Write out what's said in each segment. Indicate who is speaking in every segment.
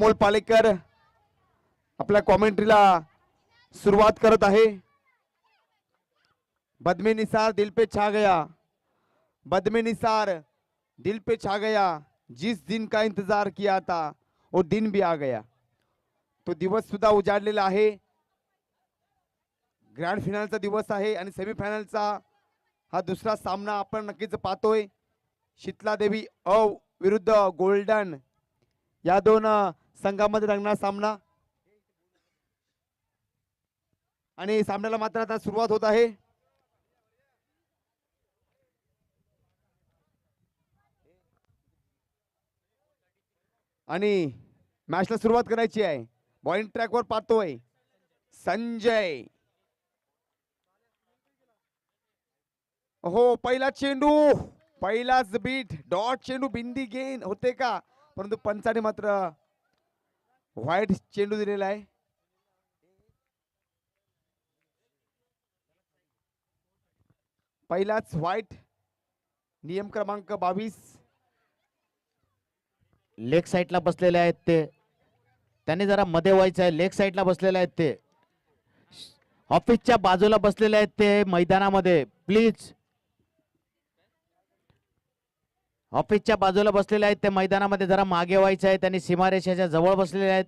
Speaker 1: मोल पालेकर आपल्या कॉमेंट्रीला सुरुवात करत आहे। बदमे निसार दिल पे छा गया, बदमे निसार दिल पे छा गया, जिस दिन का इंतजार किया था वो दिन भी आ गया। तो दिवस सुद्धा उजाडलेला आहे। ग्रँड फिनालचा दिवस आहे आणि सेमीफायनलचा हा दुसरा सामना आपण नक्कीच पाहतोय। शीतला देवी अ विरुद्ध गोल्डन या दोन संघामध्ये रंगणार सामना आणि सामन्याला मात्र आता सुरुवात होत आहे। आणि मॅचला सुरुवात करायची आहे। बॉलिंग ट्रॅकवर पाहतोय संजय। हो पहिला चेंडू, पहिलाच बीट, डॉट चेंडू, बिंदी गेन होते का, परंतु पंचाने मात्र व्हाईट चेंडू दिलेला आहे। पहिलाच व्हाईट, नियम क्रमांक 22।
Speaker 2: लेग साइडला बसलेले आहेत ते, त्यांनी जरा मध्ये व्हायचं आहे। लेग साइडला बसलेले आहेत ते, ऑफिसच्या बाजूला बसलेले आहेत ते मैदानामध्ये, प्लीज ऑफिसच्या बाजूला बसलेले आहेत ते मैदानामध्ये जरा मागे व्हायचं आहे। त्यांनी सीमारेषेच्या जवळ बसलेले आहेत,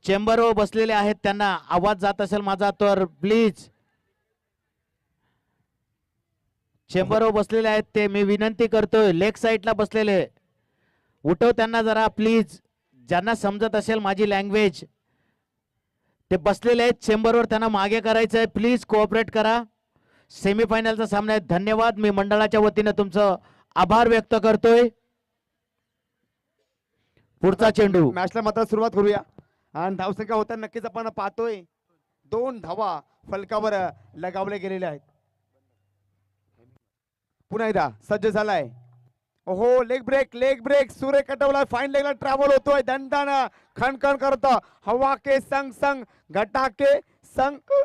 Speaker 2: चेंबरवर बसलेले आहेत, त्यांना आवाज जात असेल माझा तर प्लीज चेंबरवर बसलेले आहेत ते, मी विनंती करतोय लेग साइडला बसलेले उठव त्यांना जरा प्लीज, ज्यांना समजत असेल माझी लँग्वेज ते बसलेले आहेत चेंबरवर, त्यांना मागे करायचं आहे, प्लीज कोऑपरेट करा। सेमीफायनलचा सामना आहे। धन्यवाद, मी मंडळाच्या वतीने तुमचं आभार व्यक्त करतोय। पुढचा चेंडू,
Speaker 1: मॅचला मात्र सुरुवात करूया आणि धावसंख्या होताना नक्कीच आपण पाहतोय 2 धावा फलकावर लगावले गेलेले आहेत। पुन्हा एकदा सज्ज झालाय, हो लेग ब्रेक, लेग ब्रेक, सूर्य कटवला, फाईन लेगला ट्रॅव्हल होतोय, दंडानं खणखण करतो, हवा के संग संग घटा के संग।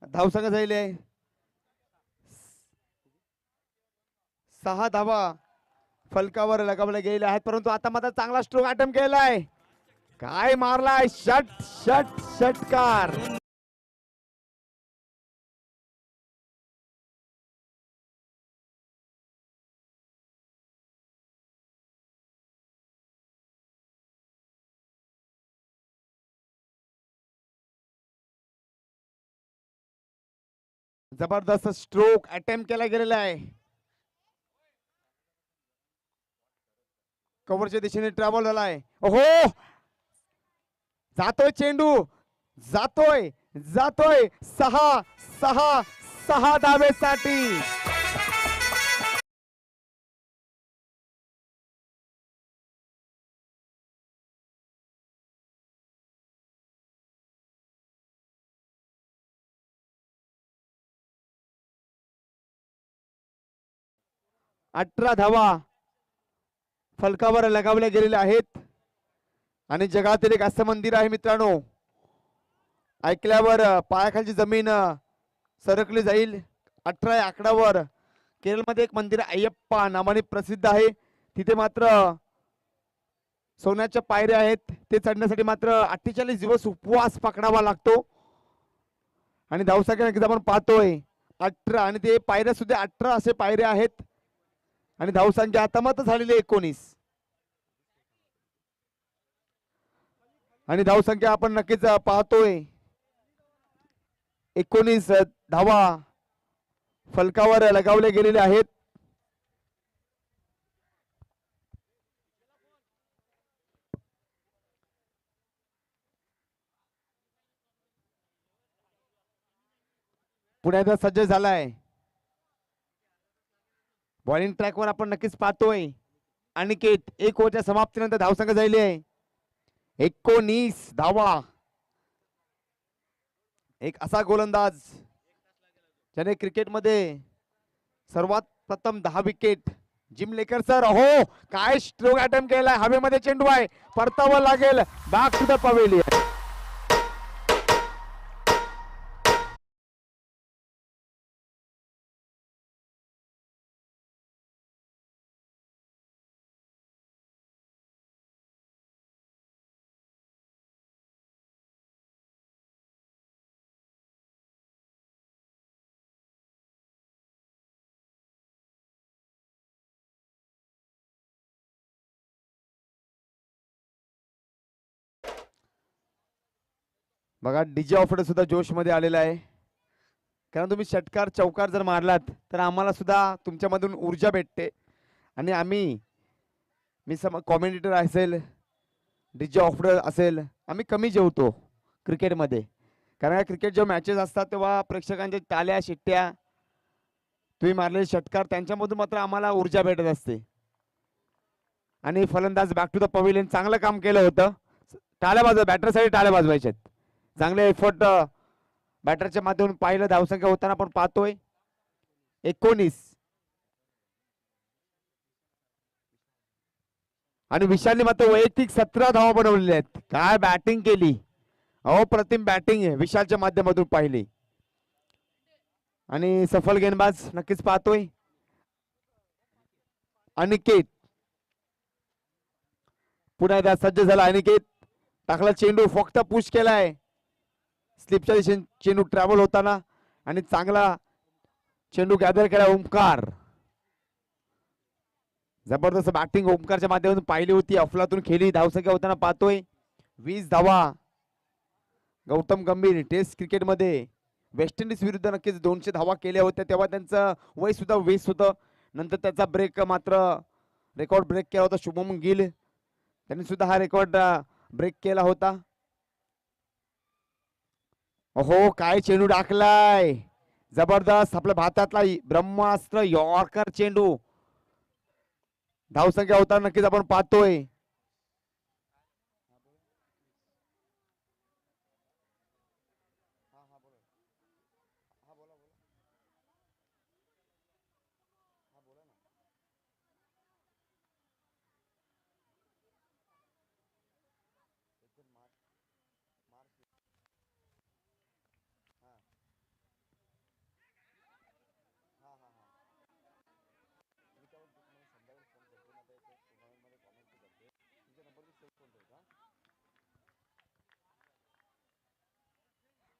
Speaker 1: धावसंख्या झालेली आहे 6 धावा फलकावर लगावले गेले आहेत, परंतु आता मात्र चांगला स्ट्रोक अटेम्प्ट केलाय, काय मारलाय, षट षट षटकार। जबरदस्त स्ट्रोक अटेम्प्ट केला गेलेला आहे, कव्हरच्या दिशेने ट्रॅव्हल झालाय, हो जातोय चेंडू, जातोय जातोय, 6 6 6 धावेसाठी। 18 धावा फलकावर लगावल्या गेलेल्या आहेत आणि जगातील एक असं मंदिर आहे मित्रांनो, ऐकल्यावर पायाखालची जमीन सरकली जाईल। 18 आकड्यावर केरळमध्ये एक मंदिर अय्यप्पा नावाने प्रसिद्ध आहे, तिथे मात्र सोन्याच्या पायऱ्या आहेत, ते चढण्यासाठी मात्र 48 दिवस उपवास पकडावा लागतो आणि धावसंख्या नक्कीच आपण पाहतोय 18 आणि ते पायऱ्या सुद्धा 18 असे पायऱ्या आहेत आणि धावसंख्या आता मात्र झालेली 19 आणि धावसंख्या आपण नक्कीच पाहतोय 19 धावा फलकावर लगावले गेलेले आहेत। पुण्याचा सज्ज झालाय, बॉलिंग ट्रॅकवर आपण नक्कीच पाहतोय अनिकेत। 1 ओव्हरच्या समाप्तीनंतर धावसंख्या झालेली आहे 19 धावा। एक असा गोलंदाज ज्याने क्रिकेटमध्ये सर्वात प्रथम 10 विकेट जिमलेकर सर. हो, काय स्ट्रोक अटेम्प्ट केलाय, हवेमध्ये चेंडू आहे, परतावा लागेल, बॅक टू द पवेलियन. बघा डीजे ऑफर सुद्धा जोश मध्ये आलेला आहे, कारण तुम्ही षटकार चौकार जर मारलात तर आम्हाला सुद्धा तुमच्यामधून ऊर्जा भेटते. आणि मी कॉमेंटेटर असेल, डीजे ऑफर असेल, आम्ही कमी जेवतो क्रिकेटमध्ये. कारण क्रिकेट जेव्हा मॅचेस असतात तेव्हा प्रेक्षकांच्या टाळ्या शिट्ट्या, तुम्ही मारलेले षटकार, त्यांच्यामधून मात्र आम्हाला ऊर्जा भेटत असते. आणि फलंदाज बॅक टू द पवेलियन, चांगलं काम केलं होतं. टाळ्या वाजवा, बॅटरसाठी टाळ्या वाजवायच्यात. चांगले एफर्ट बॅटरच्या माध्यमातून पाहिलं. धावसंख्या होताना आपण पाहतोय 19. आणि विशालने मात्र वैयक्तिक 17 धावा बनवलेल्या आहेत. काय बॅटिंग केली, अप्रतिम बॅटिंग विशालच्या माध्यमातून पाहिली. आणि सफल गेंदबाज नक्कीच पाहतोय अनिकेत. पुन्हा एकदा सज्ज झाला अनिकेत, टाकला चेंडू, फक्त पुश केलाय स्लिपच्या दिशेने चेंडू ट्रॅव्हल होताना, आणि चांगला चेंडू गॅदर केला ओमकार. जबरदस्त बॅटिंग ओमकारच्या माध्यमातून पाहिली होती, अफलातून खेळली. धावसंख्या होताना पाहतोय 20 धावा. गौतम गंभीर टेस्ट क्रिकेटमध्ये वेस्ट इंडिज विरुद्ध नक्कीच 200 धावा केल्या होत्या, तेव्हा त्यांचं वय सुद्धा 20 होतं. नंतर त्याचा ब्रेक मात्र रेकॉर्ड ब्रेक केला होता शुभम गिल, त्यांनी सुद्धा हा रेकॉर्ड ब्रेक केला होता. हो, काय चेंडू टाकलाय, जबरदस्त, आपल्या भारतातला ब्रह्मास्त्र यॉर्कर चेंडू. धावसंख्या होताना नक्कीच आपण पाहतोय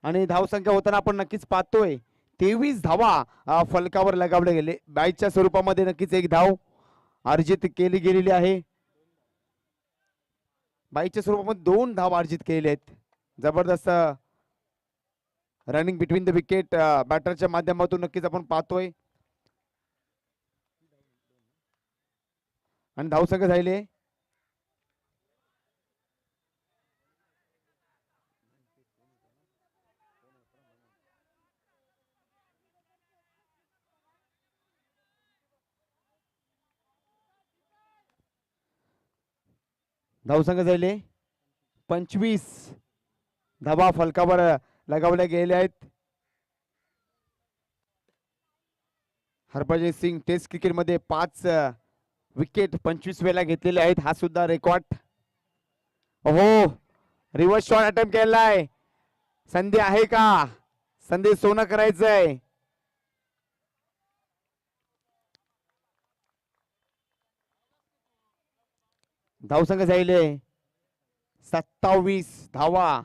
Speaker 1: आणि धावसंख्या होताना आपण नक्कीच पाहतोय 23 धावा फलकावर लगावले गेले. बॅचच्या स्वरूपामध्ये नक्कीच एक धाव अर्जित केली गेलेली आहे. बाईच्या स्वरूपामध्ये 2 धावा अर्जित केलेल्या आहेत. जबरदस्त रनिंग बिटवीन द विकेट बॅटरच्या माध्यमातून नक्कीच आपण पाहतोय. आणि धावसंख्या झाली धावसंख्या झाले 25 धावा फलकावर लगावल्या गेल्या आहेत. हरभजन सिंग टेस्ट क्रिकेटमध्ये 5 विकेट 25 वेळा घेतलेले आहेत, हा सुद्धा रेकॉर्ड. हो, रिव्हर्स शॉट अटेम्प्ट केलाय, संधी आहे का, संधी सोनं करायचंय. धावसंख्या झाले 27 धावा.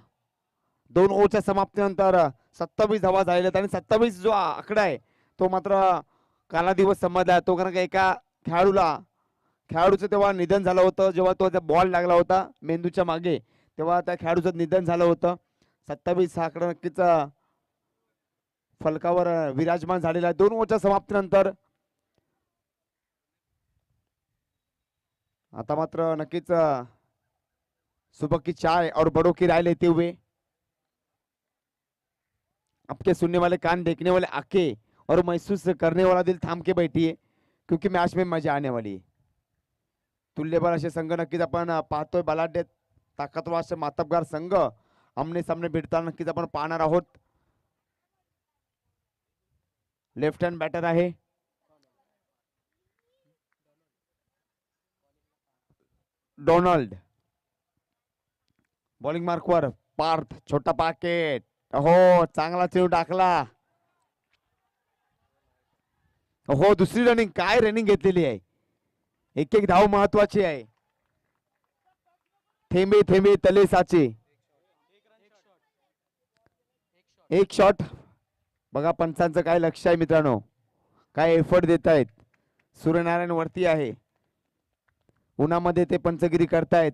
Speaker 1: 2 ओव्हरच्या समाप्तीनंतर 27 धावा झालेल्या, आणि 27 जो आकडा आहे तो मात्र काला दिवस समजला तो, कारण एका खेळाडूचं तेव्हा निधन झालं होतं, जेव्हा तो बॉल लागला होता मेंदूच्या मागे, तेव्हा त्या खेळाडूचं निधन झालं होतं. 27 हा आकडा नक्कीच फलकावर विराजमान झालेला आहे. 2 ओव्हरच्या समाप्तीनंतर आता मात्र नक्कीच सुबह की चाय और बड़ों की राय लेते हुए आपके सुनने वाले कान, देखने वाले आंखें और महसूस करने वाला दिल थांब के बैठिए, क्योंकि मैच में मजा आने वाली है. तुल्यबळ असे संघ नक्कीच आपण पाहतोय. बलाढ्य ताकदवार असे मातबगार संघ आमने सामने भिडताना नक्कीच आपण पाहणार आहोत. लेफ्ट हँड बॅटर आहे. डोनाल्ड बॉलिंग मार्कवर. पार्थ छोटा पाकेट. हो चांगला चेंडू टाकला. हो दुसरी रनिंग. काय रनिंग घेतलेली आहे. एक एक धाव महत्वाची आहे. थेंबे थेंबे तले साचे. एक शॉट. बघा पंचांचं काय लक्ष आहे मित्रांनो. काय एफर्ट देत आहेत. सूर्यनारायण वरती आहे. उन्हामध्ये ते पंचगिरी करतायत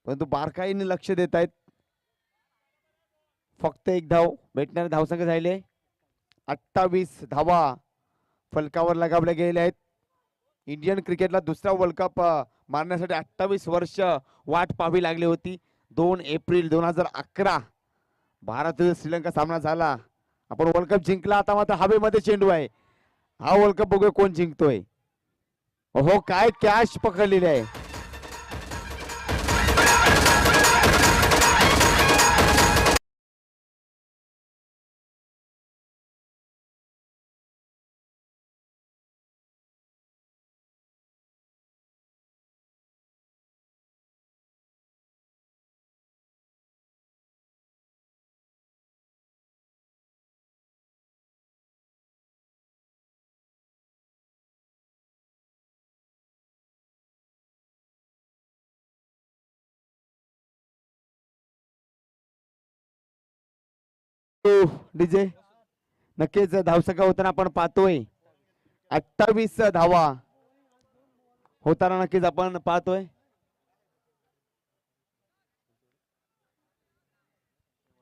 Speaker 1: परंतु बारकाईने लक्ष देत आहेत. फक्त एक धाव भेटणारे धावसंख्या झाले 28 धावा फलकावर लगावल्या गेलेल्या आहेत. इंडियन क्रिकेटला दुसरा वर्ल्ड कप मारण्यासाठी 28 वर्ष वाट पाहावी लागली होती. 2 एप्रिल 2011 भारत श्रीलंका सामना झाला. आपण वर्ल्ड कप जिंकला. आता मात्र हवेमध्ये चेंडू आहे. हा वर्ल्ड कप बघूया कोण जिंकतोय. हो काय कॅच पकडलेली आहे. डीजे नक्कीच धावसंख्या होताना आपण पाहतोय 28 धावा होताना नक्कीच आपण पाहतोय.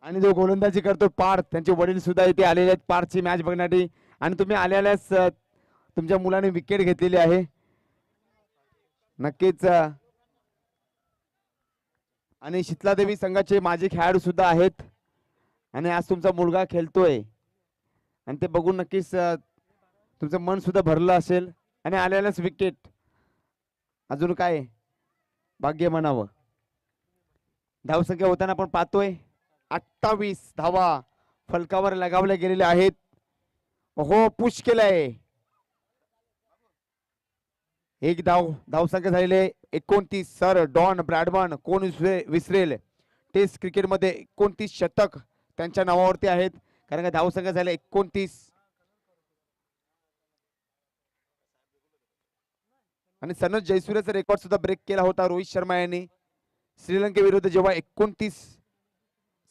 Speaker 1: आणि जो गोलंदाजी करतो पार्थ त्यांचे वडील सुद्धा इथे आलेले आहेत पार्थची मॅच बघण्यासाठी. आणि तुम्ही आल्यास तुमच्या मुलाने विकेट घेतलेली आहे. नक्कीच आणि शीतला देवी संघाचे माजी खेळाडू सुद्धा आहेत. आणि आज तुमचा मुलगा खेळतोय आणि ते बघून नक्कीच तुमचं मन सुद्धा भरलं असेल. आणि आल्यालाच विकेट. अजून काय भाग्य म्हणावं. धावसंख्या होताना आपण पाहतोय 28 धावा फलकावर लगावल्या गेलेल्या आहेत. हो पुश केलाय. एक धावसंख्या झालेले 29. सर डॉन ब्रॅडमन कोण विसरेल. टेस्ट क्रिकेटमध्ये 29 शतक त्यांच्या नावावरती आहेत. कारण का धावसंख्या झाल्या 29. आणि सनत जयसूर्याचा रेकॉर्ड सुद्धा ब्रेक केला होता रोहित शर्मा यांनी श्रीलंकेविरुद्ध जेव्हा 29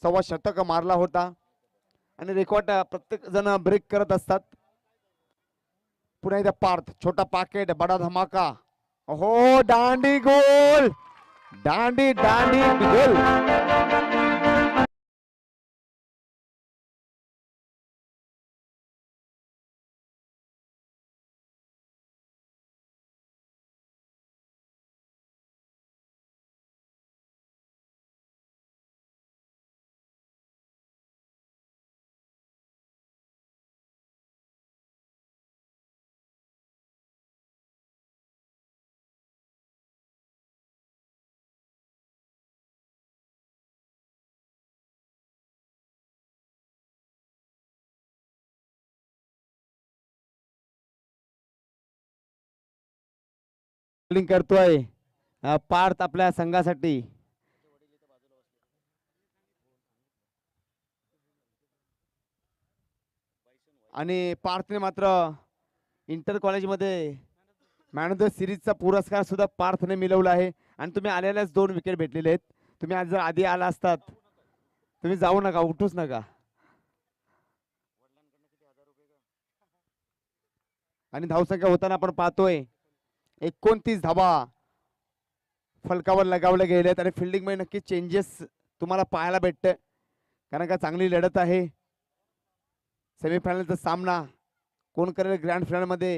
Speaker 1: सव्वा शतक मारला होता. आणि रेकॉर्ड प्रत्येक जण ब्रेक करत असतात. पुन्हा एकदा पार्थ छोटा पाकेट बडा धमाका. हो दांडी गोल. दांडी दांडी गोल. बॉलिंग करतोय पार्थ आपल्या संघासाठी. आणि पार्थने मात्र इंटर कॉलेजमध्ये मॅन ऑफ द सिरीजचा पुरस्कार सुद्धा पार्थने मिळवला आहे. आणि तुम्ही आलेल्याच 2 विकेट भेटलेले आहेत. तुम्ही आज जर आधी आला असतात तुम्ही जाऊ नका उठूच नका. आणि धावसंख्या होताना आपण पाहतोय 29 धावा फलकावर लगावल्या गेल्या आहेत. आणि फिल्डिंग मध्ये नक्की चेंजेस तुम्हाला पाहायला भेटतं. कारण का चांगली लढत आहे. सेमीफायनलचा सामना कोण करेल ग्रँड फायनल मध्ये.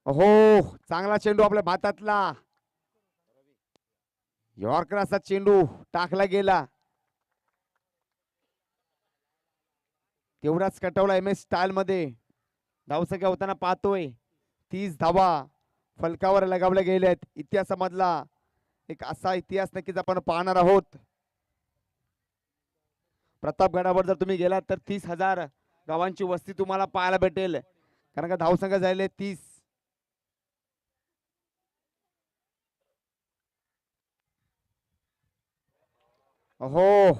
Speaker 1: हो चांगला चेंडू आपल्या भातातला. यॉर्कर असा चेंडू टाकला गेला. तेवढाच कटवला MS स्टाईल मध्ये. धावसंख्या होताना पाहतोय 30 धावा फलकावर लगावल्या गेल्या आहेत. इतिहासामधला एक असा इतिहास नक्कीच आपण पाहणार आहोत. प्रतापगडावर जर तुम्ही गेलात तर 30,000 गावांची वस्ती तुम्हाला पाहायला भेटेल, कारण का धावसंख्या झाले 30. हो,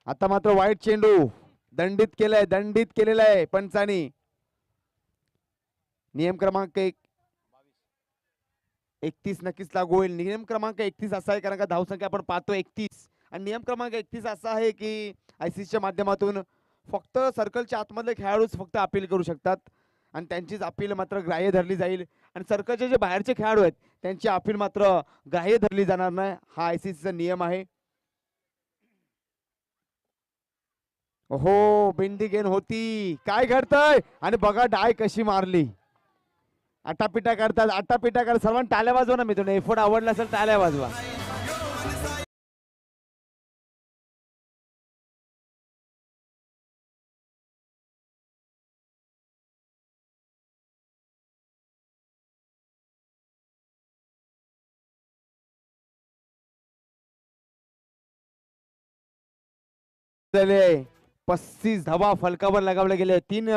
Speaker 1: आता मात्र वाईट चेंडू दंडित केलेला आहे पंचानी. नियम क्रमांक 31 नक्कीच लागू होईल. नियम क्रमांक 31 असा आहे, कारण का धावसंख्या आपण पाहतो 31, आणि नियम क्रमांक 31 असा आहे की आयसीसीच्या माध्यमातून फक्त सर्कलच्या आतमधले खेळाडूच फक्त अपील करू शकतात, आणि त्यांचीच अपील मात्र ग्राह्य धरली जाईल, आणि सर्कलचे जे बाहेरचे खेळाडू आहेत त्यांची अपील मात्र ग्राह्य धरली जाणार नाही. हा आयसीसीचा नियम आहे. हो, बिंदी गेन होती, काय घडतंय, आणि बघा डाय कशी मारली. आटापिटा करतात, आटापिटा करतात. सर्वांनी टाळ्या वाजवा ना मित्रांनो. एफर्ट आवडला असेल टाळ्या वाजवा. झाले 35 धावा फलकावर लगावले गेले. 3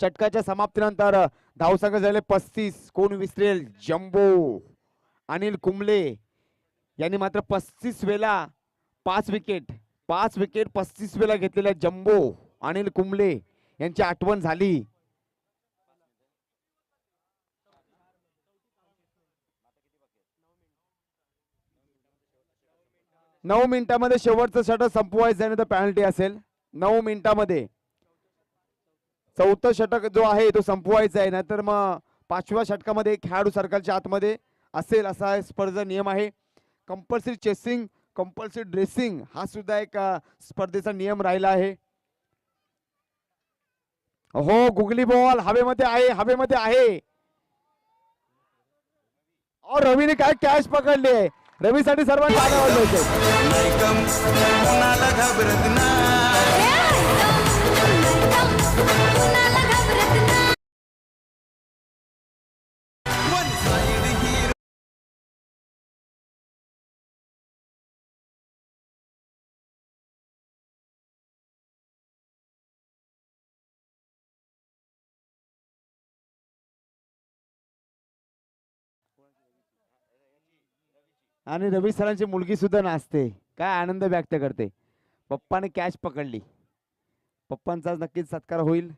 Speaker 1: षटकाच्या समाप्तीनंतर धावसंख्या झाले 35. कोण विसरेल? जम्बो अनिल कुंबळे यांनी मात्र 35 वेळा 5 विकेट 35 वेळा घेतलेल्या जम्बो अनिल कुंबळे यांची आठवण झाली. 9 मिनिटांमध्ये शेवटचं षटक संपवायचं आणि तर पॅनल्टी असेल. 9 मिनिटांमध्ये चौथं षटक जो आहे तो संपवायचा आहे, नाहीतर मग 5व्या षटकामध्ये खेळाडू सर्कलच्या आतमध्ये असेल असा स्पर्धा नियम आहे. कंपल्सरी चेसिंग, कंपल्सरी ड्रेसिंग हा सुद्धा एक स्पर्धेचा नियम राहिला आहे. हो, गुगली बॉल हवेमध्ये आहे, हवेमध्ये आहे. और रवीने काय कॅच पकडली आहे. रवीसाठी सर्वांनी टाळ्या आणि रवी सरांची मुलगी सुद्धा नाचते, काय आनंद व्यक्त करते. पप्पाने कॅच पकडली. पप्पांचा नक्कीच सत्कार होईल.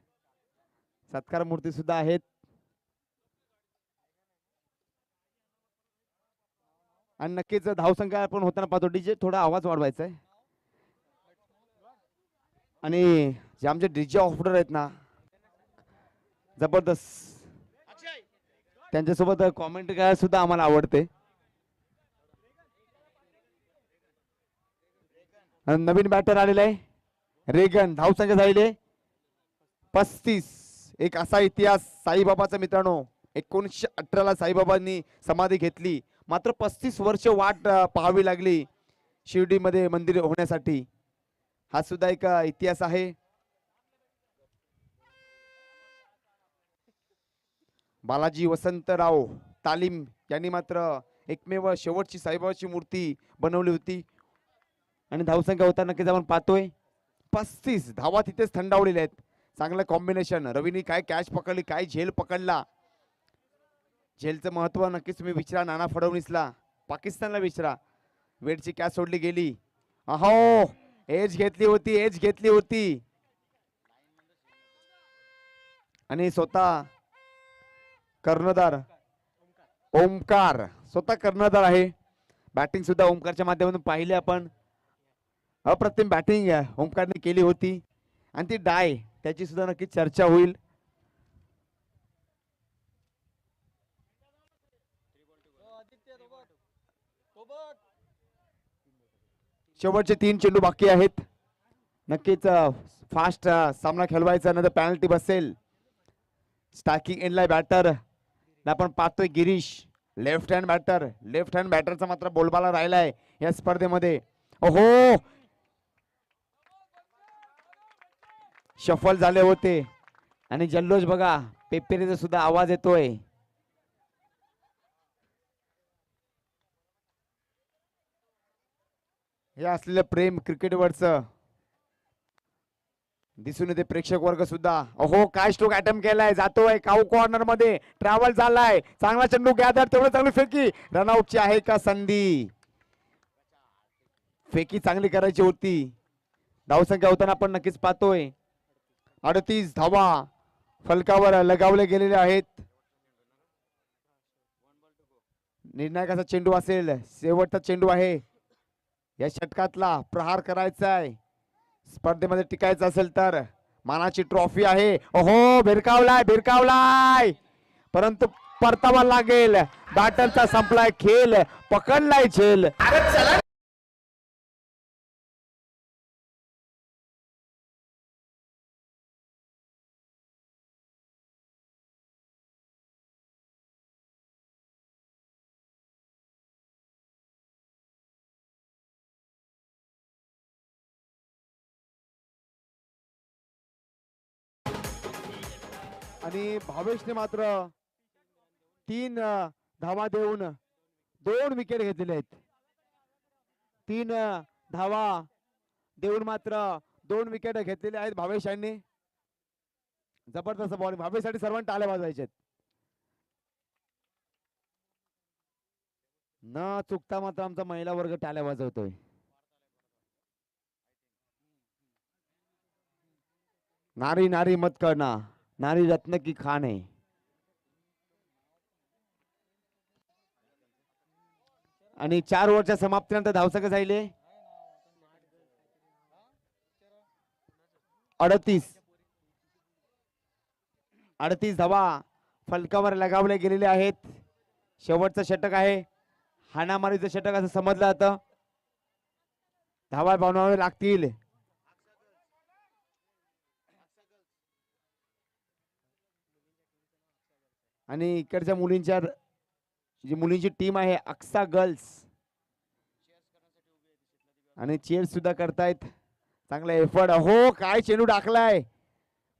Speaker 1: सत्कार मूर्ती सुद्धा आहेत. आणि नक्कीच धावसंख्या आपण होताना पाहतो. डीजे थोडा आवाज वाढवायचा आहे. आणि जे आमचे डीजे ऑपरेटर आहेत ना, जबरदस्त, त्यांच्यासोबत कॉमेंट करायला सुद्धा आम्हाला आवडते. नवीन बॅटर आलेला आहे रेगन. धावसंख्या झालेली 35. एक असा इतिहास साईबाबाचा मित्रांनो. 1918ला साईबाबांनी समाधी घेतली, मात्र 35 वर्ष वाट पाहावी लागली शिर्डीमध्ये मंदिर होण्यासाठी. हा सुद्धा एक इतिहास आहे. बालाजी वसंतराव तालीम यांनी मात्र एकमेव शेवटची साईबाबाची मूर्ती बनवली होती. आणि धावसंख्या होता नक्कीच आपण पाहतोय 35 धावा तिथेच थंडावलेल्या आहेत. चांगलं कॉम्बिनेशन. रवीने काय कॅच पकडली, काय झेल पकडला. झेलचं महत्व नक्कीच तुम्ही विचारा नाना फडणवीसला, पाकिस्तानला विचारा. वेटची कॅच सोडली गेली. अहो, एज घेतली होती, एज घेतली होती. आणि स्वतः कर्णधार ओमकार, स्वतः कर्णधार आहे. बॅटिंग सुद्धा ओमकारच्या माध्यमातून पाहिले आपण. अप्रतिम बॅटिंग ओमकारने केली होती, आणि ती डाय त्याची सुद्धा नक्की चर्चा होईल. शेवटचे 3 चेंडू बाकी आहेत. नक्कीच फास्ट सामना खेळवायचा, नंतर पॅनल्टी बसेल. स्टार्किंग एंडला बॅटर आपण पाहतोय Girish, left hand batter. Left hand बॅटरचा मात्र बोलबाला राहिलाय या स्पर्धेमध्ये. ओहो, शफल झाले होते, आणि जल्लोष बघा, पेपेरीचा सुद्धा आवाज येतोय. हे असलेलं प्रेम क्रिकेटवरचं. दिसून येते प्रेक्षक वर्ग सुद्धा. अहो काय स्ट्रोक अटेम्प्ट केलाय, जातोय काऊ कॉर्नर मध्ये, ट्रॅव्हल झालाय, चांगला चेंडू गॅदर, तेवढं चांगली फेकी, रनआउटची आहे का संधी? फेकी चांगली करायची होती. धावसंख्या होताना आपण नक्कीच पाहतोय 38 धावा फलकावर लगावले गेलेले आहेत. निर्णायकाचा चेंडू असेल, शेवटचा चेंडू आहे, या षटकातला प्रहार करायचा आहे. स्पर्धेमध्ये टिकायचं असेल तर मानाची ट्रॉफी आहे. ओहो भिरकावलाय भिरकावलाय, परंतु परतावा लागेल. बॅटलचा संपलाय खेळ, पकडलाय झेल. आणि भावेशने मात्र 3 धावा देऊन 2 विकेट घेतलेले आहेत. 3 धावा देऊन मात्र 2 विकेट घेतलेले आहेत भावेश यांनी. जबरदस्त बॉलिंग भावेशसाठी, सर्वांनी टाळ्या वाजवायचे. न चुकता मात्र आमचा महिला वर्ग टाळ्या वाजवतोय. नारी नारी मत करना, नारी रत्न की खान है. आणि 4 ओव्हरच्या समाप्तीनंतर धावसंख्या झाले 38 धावा फलकावर लगावले गेलेले आहेत. शेवटचं षटक आहे, हाणामारीचं षटक असं समजलं जातं. धावा बनवावे लागतील. आणि इकडच्या मुलींच्या जी मुलींची टीम आहे अक्सा गर्ल्स, आणि चेअर सुद्धा करतायत. चांगला एफर्ट. हो काय चेंडू टाकलाय,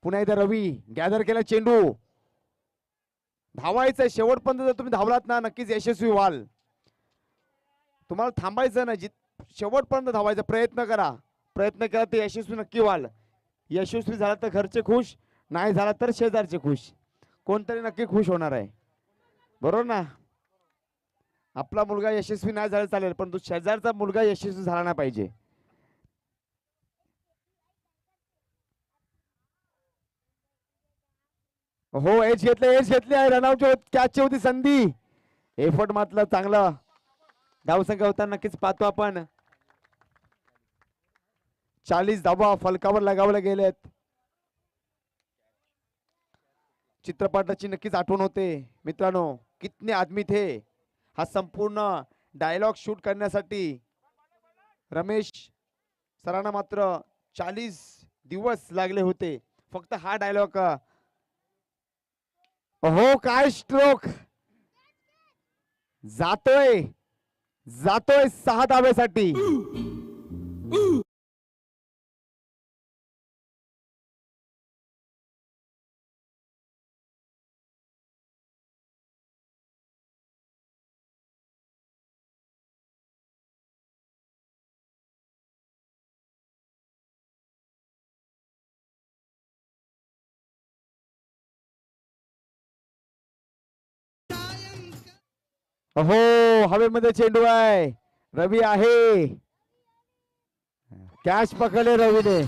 Speaker 1: पुन्हा एकदा रवी गॅदर केला चेंडू. धावायचं शेवटपर्यंत, जर तुम्ही धावलात ना नक्कीच यशस्वी व्हाल. तुम्हाला थांबायचं नाही, शेवटपर्यंत धावायचा प्रयत्न करा. प्रयत्न करा तर यशस्वी नक्की व्हाल. यशस्वी झाला तर घरचे खुश, नाही झाला तर शेजारचे खुश, कोणतरी नक्की खुश होणार आहे. बरोबर ना? आपला मुलगा यशस्वी नाही झाला चालेल, पण तो शेजारचा मुलगा यशस्वी झाला नाही पाहिजे. हो एज घेतली आहे, रनआउट कॅचची होती संधी. एफर्ट मात्र चांगलं, धावसंख्या होता नक्कीच पाहतो आपण. 40 धावा फलकावर लगावले गेलेत. चित्रपटाची नक्कीच आठवण होते मित्रांनो, कितने आदमी थे. हा संपूर्ण डायलॉग शूट करण्यासाठी रमेश सरांना मात्र 40 दिवस लागले होते फक्त हा डायलॉग. हो काय स्ट्रोक, जातोय जातोय 6 धावेसाठी. हो हवेमध्ये चेंडू आहे, रवी आहे, कॅच पकडले रवीने.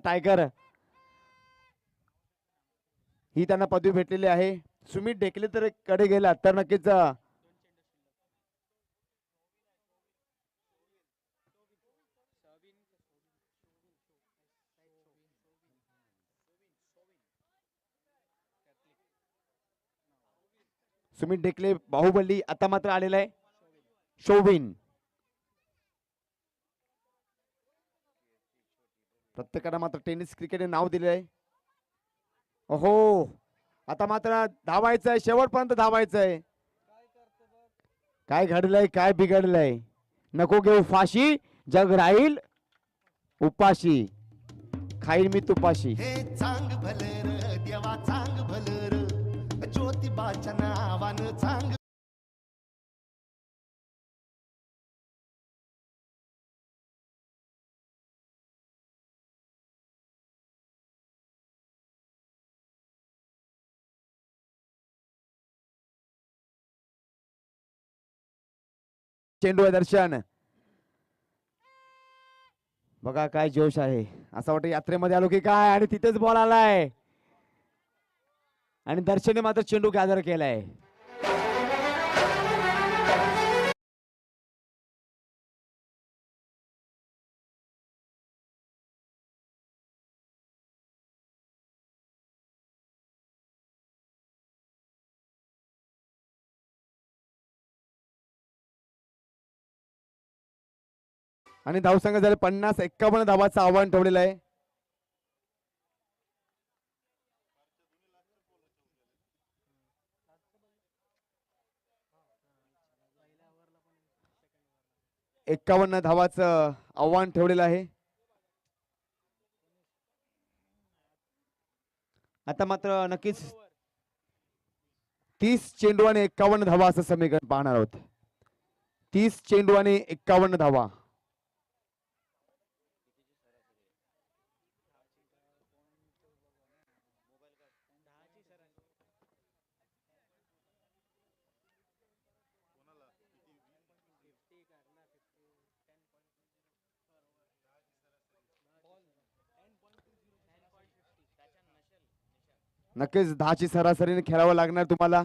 Speaker 1: टायगर ही त्यांना पदवी भेटलेली आहे. सुमित ढेकले तर कडे गेला तर नक्कीच सुमित ढेकले बाहुबली आता मात्र आलेला आहे. शोविन प्रत्येकाला मात्र टेनिस क्रिकेट नाव दिले आहे. हो आता मात्र धावायचंय, शेवटपर्यंत धावायचंय. काय घडलंय, काय बिघडलंय? नको घेऊ फाशी, जग राहील उपाशी, खाईल मी तुपाशी.
Speaker 3: हे चांग भलर देवा चांग भलर ज्योतिबाच्या नावानं चांग.
Speaker 1: चेंडू आहे दर्शन. बघा काय जोश आहे, असं वाटतं यात्रेमध्ये आलो की काय. आणि तिथेच बॉल आलाय आणि दर्शनने मात्र चेंडू गॅदर केलाय. आणि धावसंघ झाले 50-51 धावाचं आव्हान ठेवलेलं आहे. एक्कावन्न धावाचं आव्हान ठेवलेलं आहे. आता मात्र नक्कीच 30 चेंडू आणि 51 धावा असं समीकरण पाहणार आहोत. 30 चेंडू आणि 51 धावा. नक्कीच 10ची सरासरीने खेळावं लागणार तुम्हाला.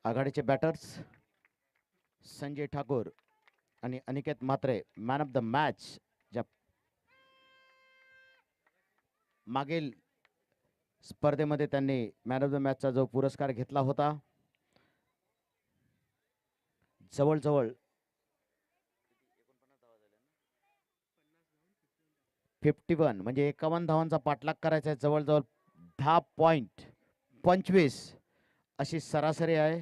Speaker 2: आघाडीचे बॅटर्स संजय ठाकूर आणि Aniket Mhatre man of the match. ज्या मागील स्पर्धेमध्ये त्यांनी मॅन ऑफ द मॅचचा जो पुरस्कार घेतला होता, जवळजवळ 51 म्हणजे 51 धावांचा पाठलाग करायचा आहे. जवळजवळ 10.25 अशी सरासरी आहे.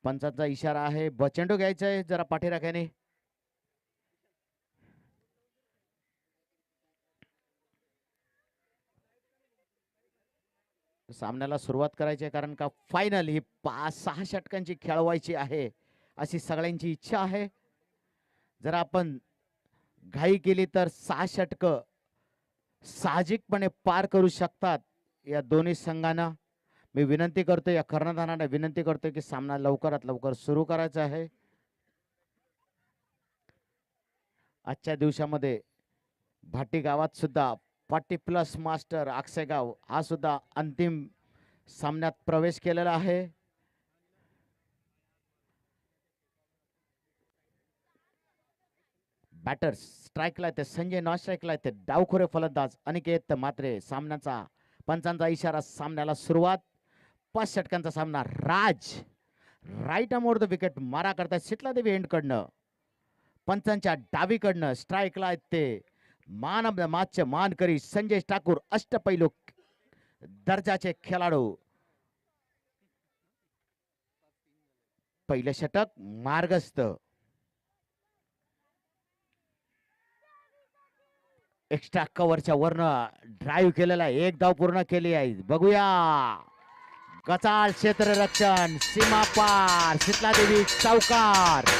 Speaker 2: पंचांचा इशारा आहे. चेंडू घ्यायचा आहे जरा पाठीराख्याने. सामन्याला सुरुवात करायची आहे कारण का फायनल ही 5-6 षटकांची खेळवायची आहे अशी सगळ्यांची इच्छा आहे. जर आपण घाई केली तर 6 षटक साहजिकपणे पार करू शकतात या दोन्ही संघांना. मी विनंती करतो, या कर्णधारांना विनंती करतो की सामना लवकरात लवकर सुरू करायचा आहे. आजच्या दिवसामध्ये भाटी गावात सुद्धा 40+ मास्टर आक्षेगाव हा सुद्धा अंतिम सामन्यात प्रवेश केलेला आहे. बॅटर्स स्ट्राईकला येते संजय, नॉन स्ट्राईकला येते डावखोरे फलंदाज अनिकेत मात्रे. सामन्याचा पंचांचा इशारा, सामन्याला सुरुवात. 5 षटकांचा सामना. राज राईट अमोर द विकेट मारा करतायत शीतला देवी एंड कडनं. पंचांच्या डावीकडनं स्ट्राईकला येते मान ऑफ द मॅचचे मानकरी संजय ठाकूर, अष्टपैलू दर्जाचे खेळाडू. पहिले षटक मार्गस्थ. एक्स्ट्रा कव्हरच्या वरनं ड्राईव्ह केलेला, एक धाव पूर्ण केली आहे. बघूया गचाळ क्षेत्ररक्षण, सीमा पार, शीतला देवी चौकार.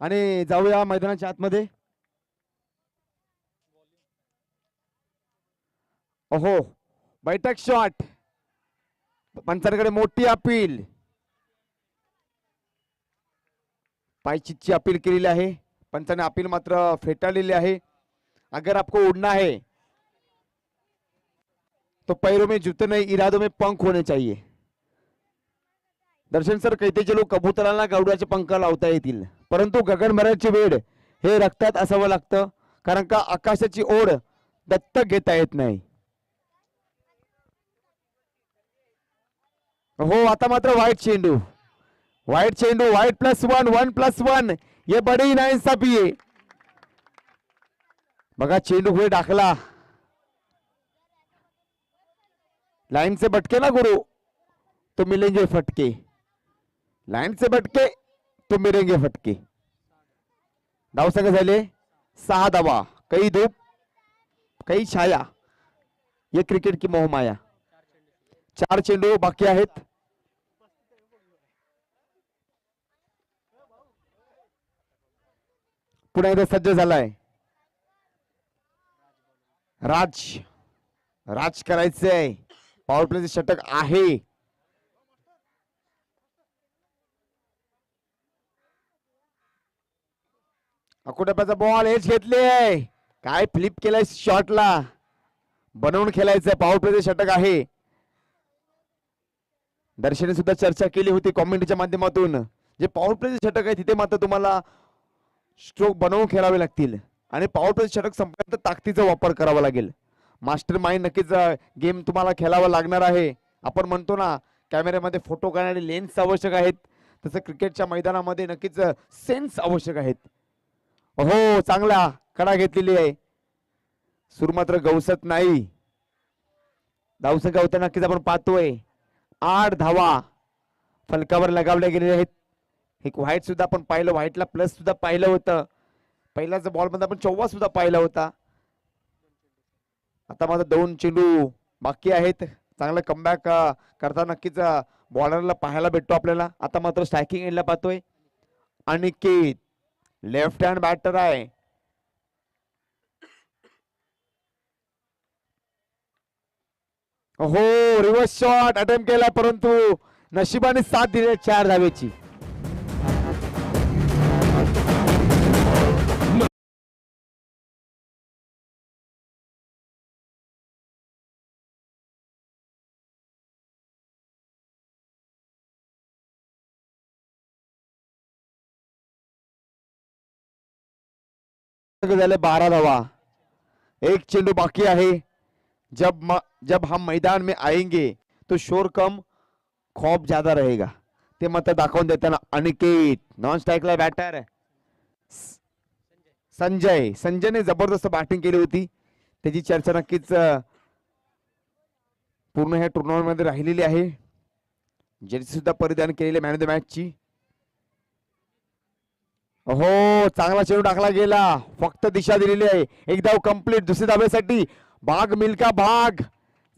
Speaker 1: आणि जाऊया मैदानाच्या आतमध्ये. ओहो, बैठक शॉट. पंचांकडे मोठी अपील, पायचीतची अपील केलेली आहे. पंचाने अपील मात्र फेटाळलेली आहे. अगर आपको उड़ना है तो पैरों में जूते नहीं, इरादों में पंख होने चाहिए. दर्शन सर कहते चलो कबुतराला गौडाचे पंख लावता येतील, परंतु गगनभराची वेळ हे रक्तात असावं लागतं, कारण का आकाशाची ओढ दत्तक घेता येत नाही. हो, आता मात्र वाईट चेंडू, वाईट चेंडू, वाईट +1, 1+1, ये बड़ी नाइंसाफी है. बघा चेंडू पुढे टाकला, लाइन से भटके ना गुरु तो मिलेंगे फटके, लाइन से भटके तो मिलेंगे फटके. धाव संख्या झाले 6 धावा. कई धूप कई छाया, ये क्रिकेट की मोहमाया. 4 चेंडू बाकी आहेत. पुन्हा एकदा सज्ज झालाय राज. राज करायचंय, पॉवर प्लेचे षटक आहे. अकोटप्याचा बॉल हेच घेतले, काय फ्लिप केलाय शॉटला, बनवून खेळायचं. पॉवर प्लेचे षटक आहे. दर्शने सुद्धा चर्चा केली होती कॉमेंटच्या माध्यमातून, जे पॉवर प्लेचे षटक आहे तिथे मात्र तुम्हाला स्ट्रोक बनवून खेळावे लागतील आणि पॉवर प्ले षटक संपल्यानंतर ताकदीचा वापर करावा लागेल. मास्टर माइंड नक्कीच गेम तुम्हाला खेळावा लागणार आहे. आपण म्हणतो ना कॅमेऱ्यामध्ये फोटो काढणारे लेन्स आवश्यक आहेत, तसं क्रिकेटच्या मैदानामध्ये नक्कीच सेन्स आवश्यक आहेत. हो, चांगला कडा घेतलेली आहे, सूर मात्र गवसत नाही. धावसंख्या होता नक्कीच आपण पाहतोय 8 धावा फलकावर लगावल्या गेलेल्या आहेत. एक व्हाईट सुद्धा आपण पाहिलं, व्हाईटला प्लस सुद्धा पाहिलं होतं. पहिल्याच बॉल मध्ये आपण 14 सुद्धा पाहिला होता. आता मात्र 2 चेंडू बाकी आहेत. चांगला कमबॅक करता नक्कीच बॉलरला पाहायला भेटतो आपल्याला. आता मात्र स्ट्रायकिंग एंडला पाहतोय अनिकेत, लेफ्ट हँड बॅटर आहे. हो, रिव्हर्स शॉट अटेम्प्ट केला, परंतु नशिबाने साथ दिली 4 धावेची. झाले 12 धावा. एक चेंडू बाकी आहे. जब हम मैदान में आएंगे तो शोर कम खौफ ज्यादा रहेगा. ते मात्र दाखवून देताना अनिकेत. नॉन स्ट्राईकला बॅटर संजयने जबरदस्त बॅटिंग केली होती. त्याची चर्चा नक्कीच पूर्ण ह्या टुर्नामेंट मध्ये राहिलेली आहे. जर्सी सुद्धा परिधान केलेली मॅन ऑफ द मॅच ची. हो, चांगला चेंडू टाकला गेला. फक्त दिशा दिलेली आहे. एक धाव कंप्लीट. दुसऱ्या धावेसाठी भाग मिल्का भाग.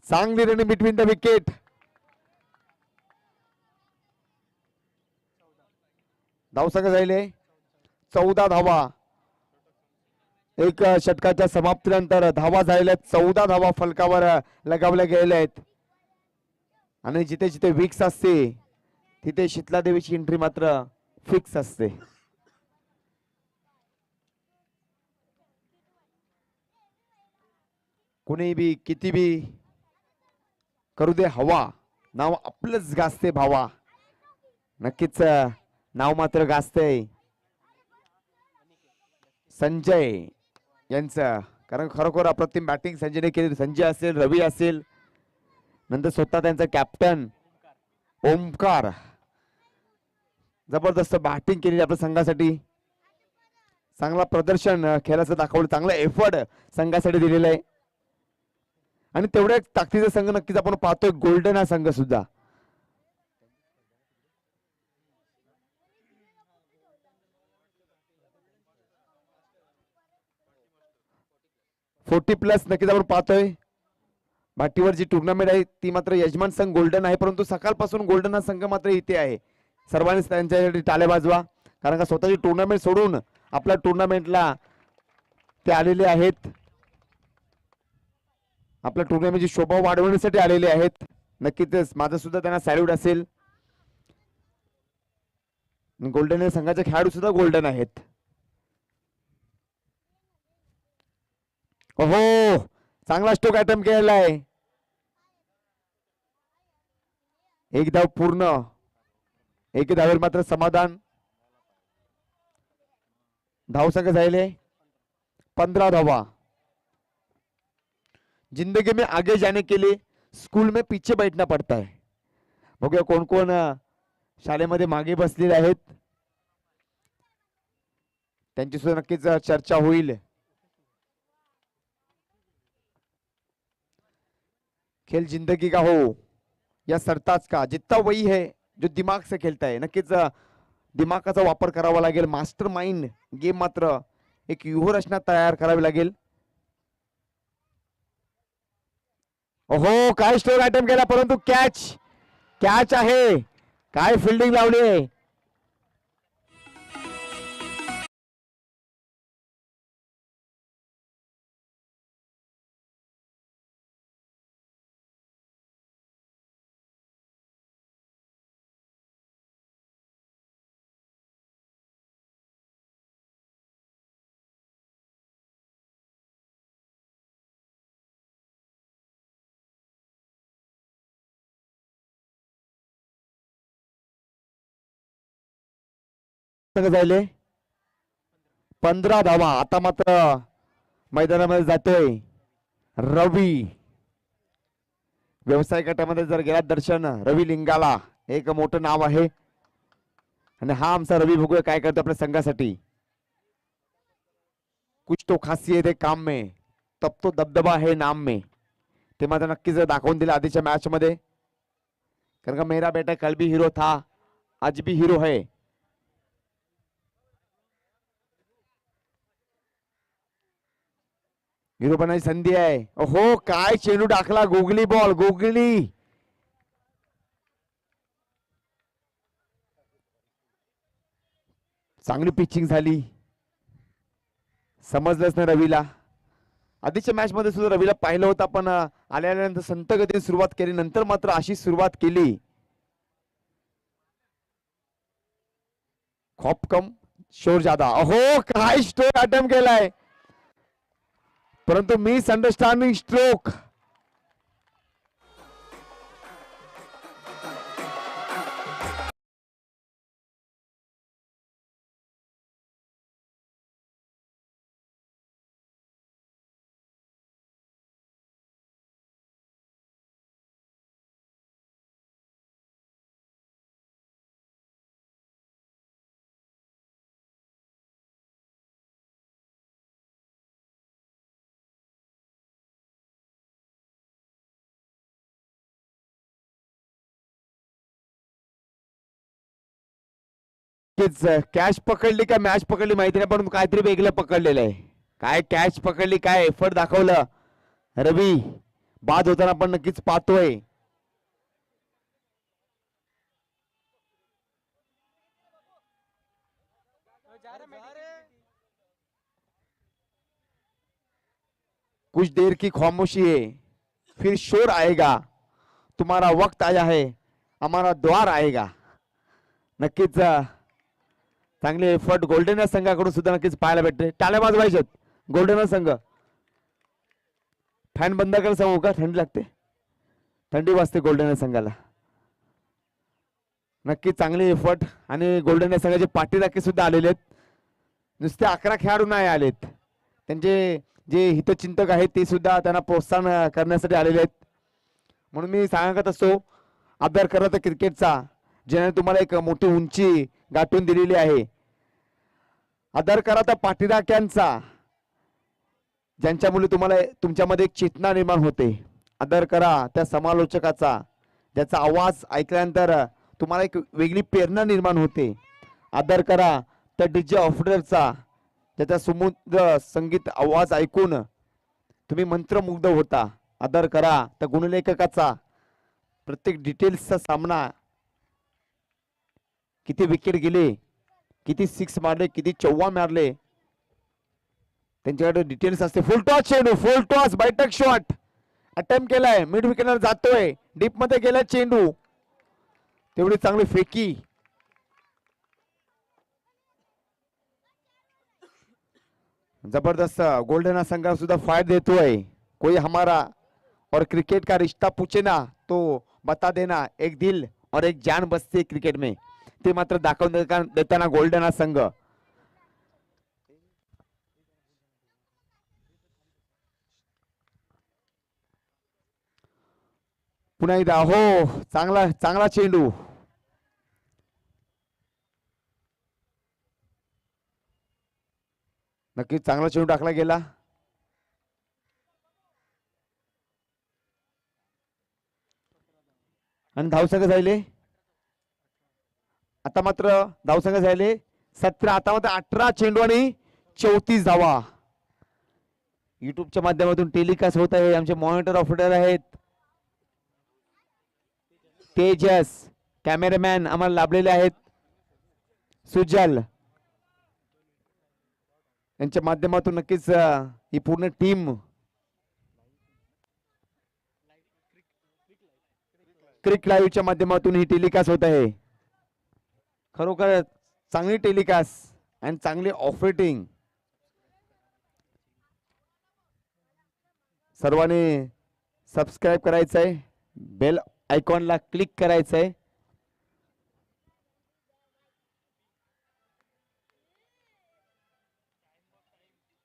Speaker 1: चांगली रनिंग बिटवीन द विकेट. धावसंख्या झाले 14 धावा. एक षटकाच्या समाप्तीनंतर धावा झालेल्या 14 धावा फलकावर लगावल्या गेलेल्या आहेत. आणि जिथे जिथे विक्स असते तिथे शीतला देवीची एंट्री मात्र फिक्स असते. कुणी बी किती बी करू दे हवा, नाव आपलंच गाजते भावा. नक्कीच नाव मात्र गाजते संजय यांचं. कारण खरोखर अप्रतिम बॅटिंग संजयने केली. संजय असेल, रवी असेल, नंतर स्वतः त्यांचा कॅप्टन ओमकार. जबरदस्त बॅटिंग केली आपल्या संघासाठी. चांगला प्रदर्शन खेळाचं दाखवलं. चांगला एफर्ट संघासाठी दिलेला आहे. आणि तेवढ्या ताकदीचा संघ नक्कीच आपण पाहतोय गोल्डन हा संघ सुद्धा. +40 नक्कीच आपण पाहतोय. भाटीवर जी टुर्नामेंट आहे ती मात्र यजमान संघ गोल्डन आहे. परंतु सकाळपासून गोल्डन हा संघ मात्र इथे आहे. सर्वांनी त्यांच्यासाठी टाळ्या वाजवा. कारण का स्वतःची टुर्नामेंट सोडून आपल्या टुर्नामेंटला ते आलेले आहेत. आपल्या टुर्नामेंटची शोभा वाढवण्यासाठी आलेले आहेत. नक्कीच माझा सुद्धा त्यांना सॅल्यूट असेल. गोल्डन संघाचे खेळाडू सुद्धा गोल्डन आहेत. हो, चांगला स्ट्रोक अटेम्प्ट केलेला आहे. एक धाव पूर्ण. एक धावेवर मात्र समाधान. धावसंख्या झाले 15 धावा. जिंदगी में आगे जाने के लिए स्कूल में पीछे बैठना पड़ता है. बघूया कोण कोण शाळेमध्ये मागे बसलेले आहेत. त्यांची सुद्धा नक्कीच चर्चा होईल. खेल जिंदगी का हो या सरताज का, जितना वही है जो दिमाग से खेलता है. नक्कीच दिमागाचा वापर करावा लागेल. मास्टर माइंड गेम मात्र एक व्यूहरचना तयार करावी लागेल. हो, काय स्ट्रोक अटेम्प्ट केला परंतु कॅच आहे. काय फिल्डिंग लावली आहे. झाले 15 धावा. आता मात्र मैदानामध्ये जातोय रवी. व्यवसाय गटामध्ये जर गेला दर्शन रवी लिंगाला एक मोठं नाव आहे. आणि हा आमचा रवी बघूया काय करतो आपल्या संघासाठी. कुछ तो खासियत है काम में, तब तो दबदबा है नाम में. ते मात्र नक्कीच दाखवून दिलं आधीच्या मॅच मध्ये. कारण का मेरा बेटा कल भी हीरो था, आज भी हीरो है. हिरो बनायची संधी आहे. हो, काय चेंडू टाकला. Googly ball, googly. चांगली पिचिंग झाली. समजलंच नाही रवीला. आधीच्या मॅच मध्ये सुद्धा रवीला पाहिलं होतं, पण आल्यानंतर संत गतीने सुरुवात केली. नंतर मात्र अशी सुरुवात केली. खौफ कम शोर ज्यादा. हो, काय स्ट्रोक अटेम्प्ट केलाय. परंतु मिस अंडरस्टँडिंग स्ट्रोक. नक्कीच कॅच पकडली का मॅच पकडली माहिती नाही, पण काहीतरी वेगळं पकडलेलं आहे. काय कॅच पकडली, काय एफर्ट दाखवलं रवी, बाद होताना आपण नक्कीच पाहतोय. कुछ देर की खामोशी है, फिर शोर आएगा, तुम्हारा वक्त आया है, हमारा द्वार आएगा. नक्कीच चांगले एफर्ट गोल्डन संघाकडून सुद्धा नक्कीच पाहायला भेटते. टाळ्या वाजवायच्यात गोल्डन संघ. फॅन बंद कर सांगू का, थंडी लागते, थंडी वाजते गोल्डन संघाला. नक्की चांगले एफर्ट आणि गोल्डन संघाचे पाठीराखे सुद्धा आलेले आहेत. नुसते 11 खेळाडू नाही आलेत, त्यांचे जे हितचिंतक आहेत ते सुद्धा त्यांना प्रोत्साहन करण्यासाठी आलेले आहेत. म्हणून मी सांगत असतो अभ्यास करत क्रिकेटचा, ज्याने तुम्हाला एक मोठी उंची गाठून दिलेली आहे. आदर करा त्या पाठीराख्यांचा, ज्यांच्यामुळे तुम्हाला तुमच्यामध्ये एक चेतना निर्माण होते. आदर करा त्या समालोचकाचा, ज्याचा आवाज ऐकल्यानंतर तुम्हाला एक वेगळी प्रेरणा निर्माण होते. आदर करा त्या डीजे ऑपरेटरचा, ज्याचा समुद्र संगीत आवाज ऐकून तुम्ही मंत्रमुग्ध होता. आदर करा त्या गुणलेखकाचा, प्रत्येक डिटेल्सचा सामना, किती विकेट गेले, किती सिक्स मारले, किती चौवा मारले, त्यांच्याकडे डिटेल्स असते. फुल टॉस चेंडू, फुल टॉस, बैठक शॉट अटेम्प्ट केलाय, मिड विकेटवर जातोय, डीप मध्ये गेलाय चेंडू, तेवढी चांगली फेकी. जबरदस्त गोल्डन संघ सुद्धा फाइट देतोय. कोई हमारा और क्रिकेट का रिश्ता पूछे ना तो बता देना, एक दिल और एक जान बसते क्रिकेट में, ते मात्र दाखवून देताना गोल्डन संघ. पुन्हा एकदा हो, चांगला चांगला चेंडू. नक्कीच चांगला चेंडू टाकला गेला. आणि धावसंख्या झाले आता मात्र, धावसंख्या झाले 17, आता मात्र 18 चेंडू आणि 34 धावा. युट्यूबच्या माध्यमातून टेलिकास्ट होत आहे. आमचे मॉनिटर ऑपरेटर आहेत तेजस, कॅमेरामॅन आम्हाला लाभलेले आहेत सुजल, यांच्या माध्यमातून नक्कीच ही पूर्ण टीम क्रिक लाईव्हच्या माध्यमातून ही टेलिकास्ट होत आहे. खरोखर चांगली टेलिकास्ट आणि चांगली ऑपरेटिंग. सर्वांनी सबस्क्राईब करायचं आहे, बेल आयकॉनला क्लिक करायचं आहे.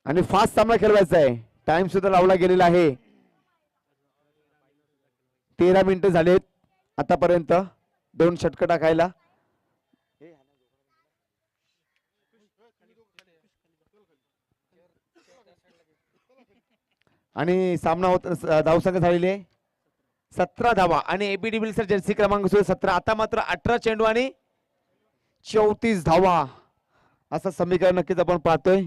Speaker 1: आणि फास्ट सामना खेळवायचा आहे. टाइम सुद्धा लावला गेलेला आहे. 13 मिनिटं झालेत आतापर्यंत 2 षटकं टाकायला. आणि सामना होत, धावसंख्या झालेली आहे 17 धावा आणि एबी डिविलियर्स जर्सी क्रमांक 17. आता मात्र 18 चेंडू आणि 34 धावा असं समीकरण नक्कीच आपण पाहतोय.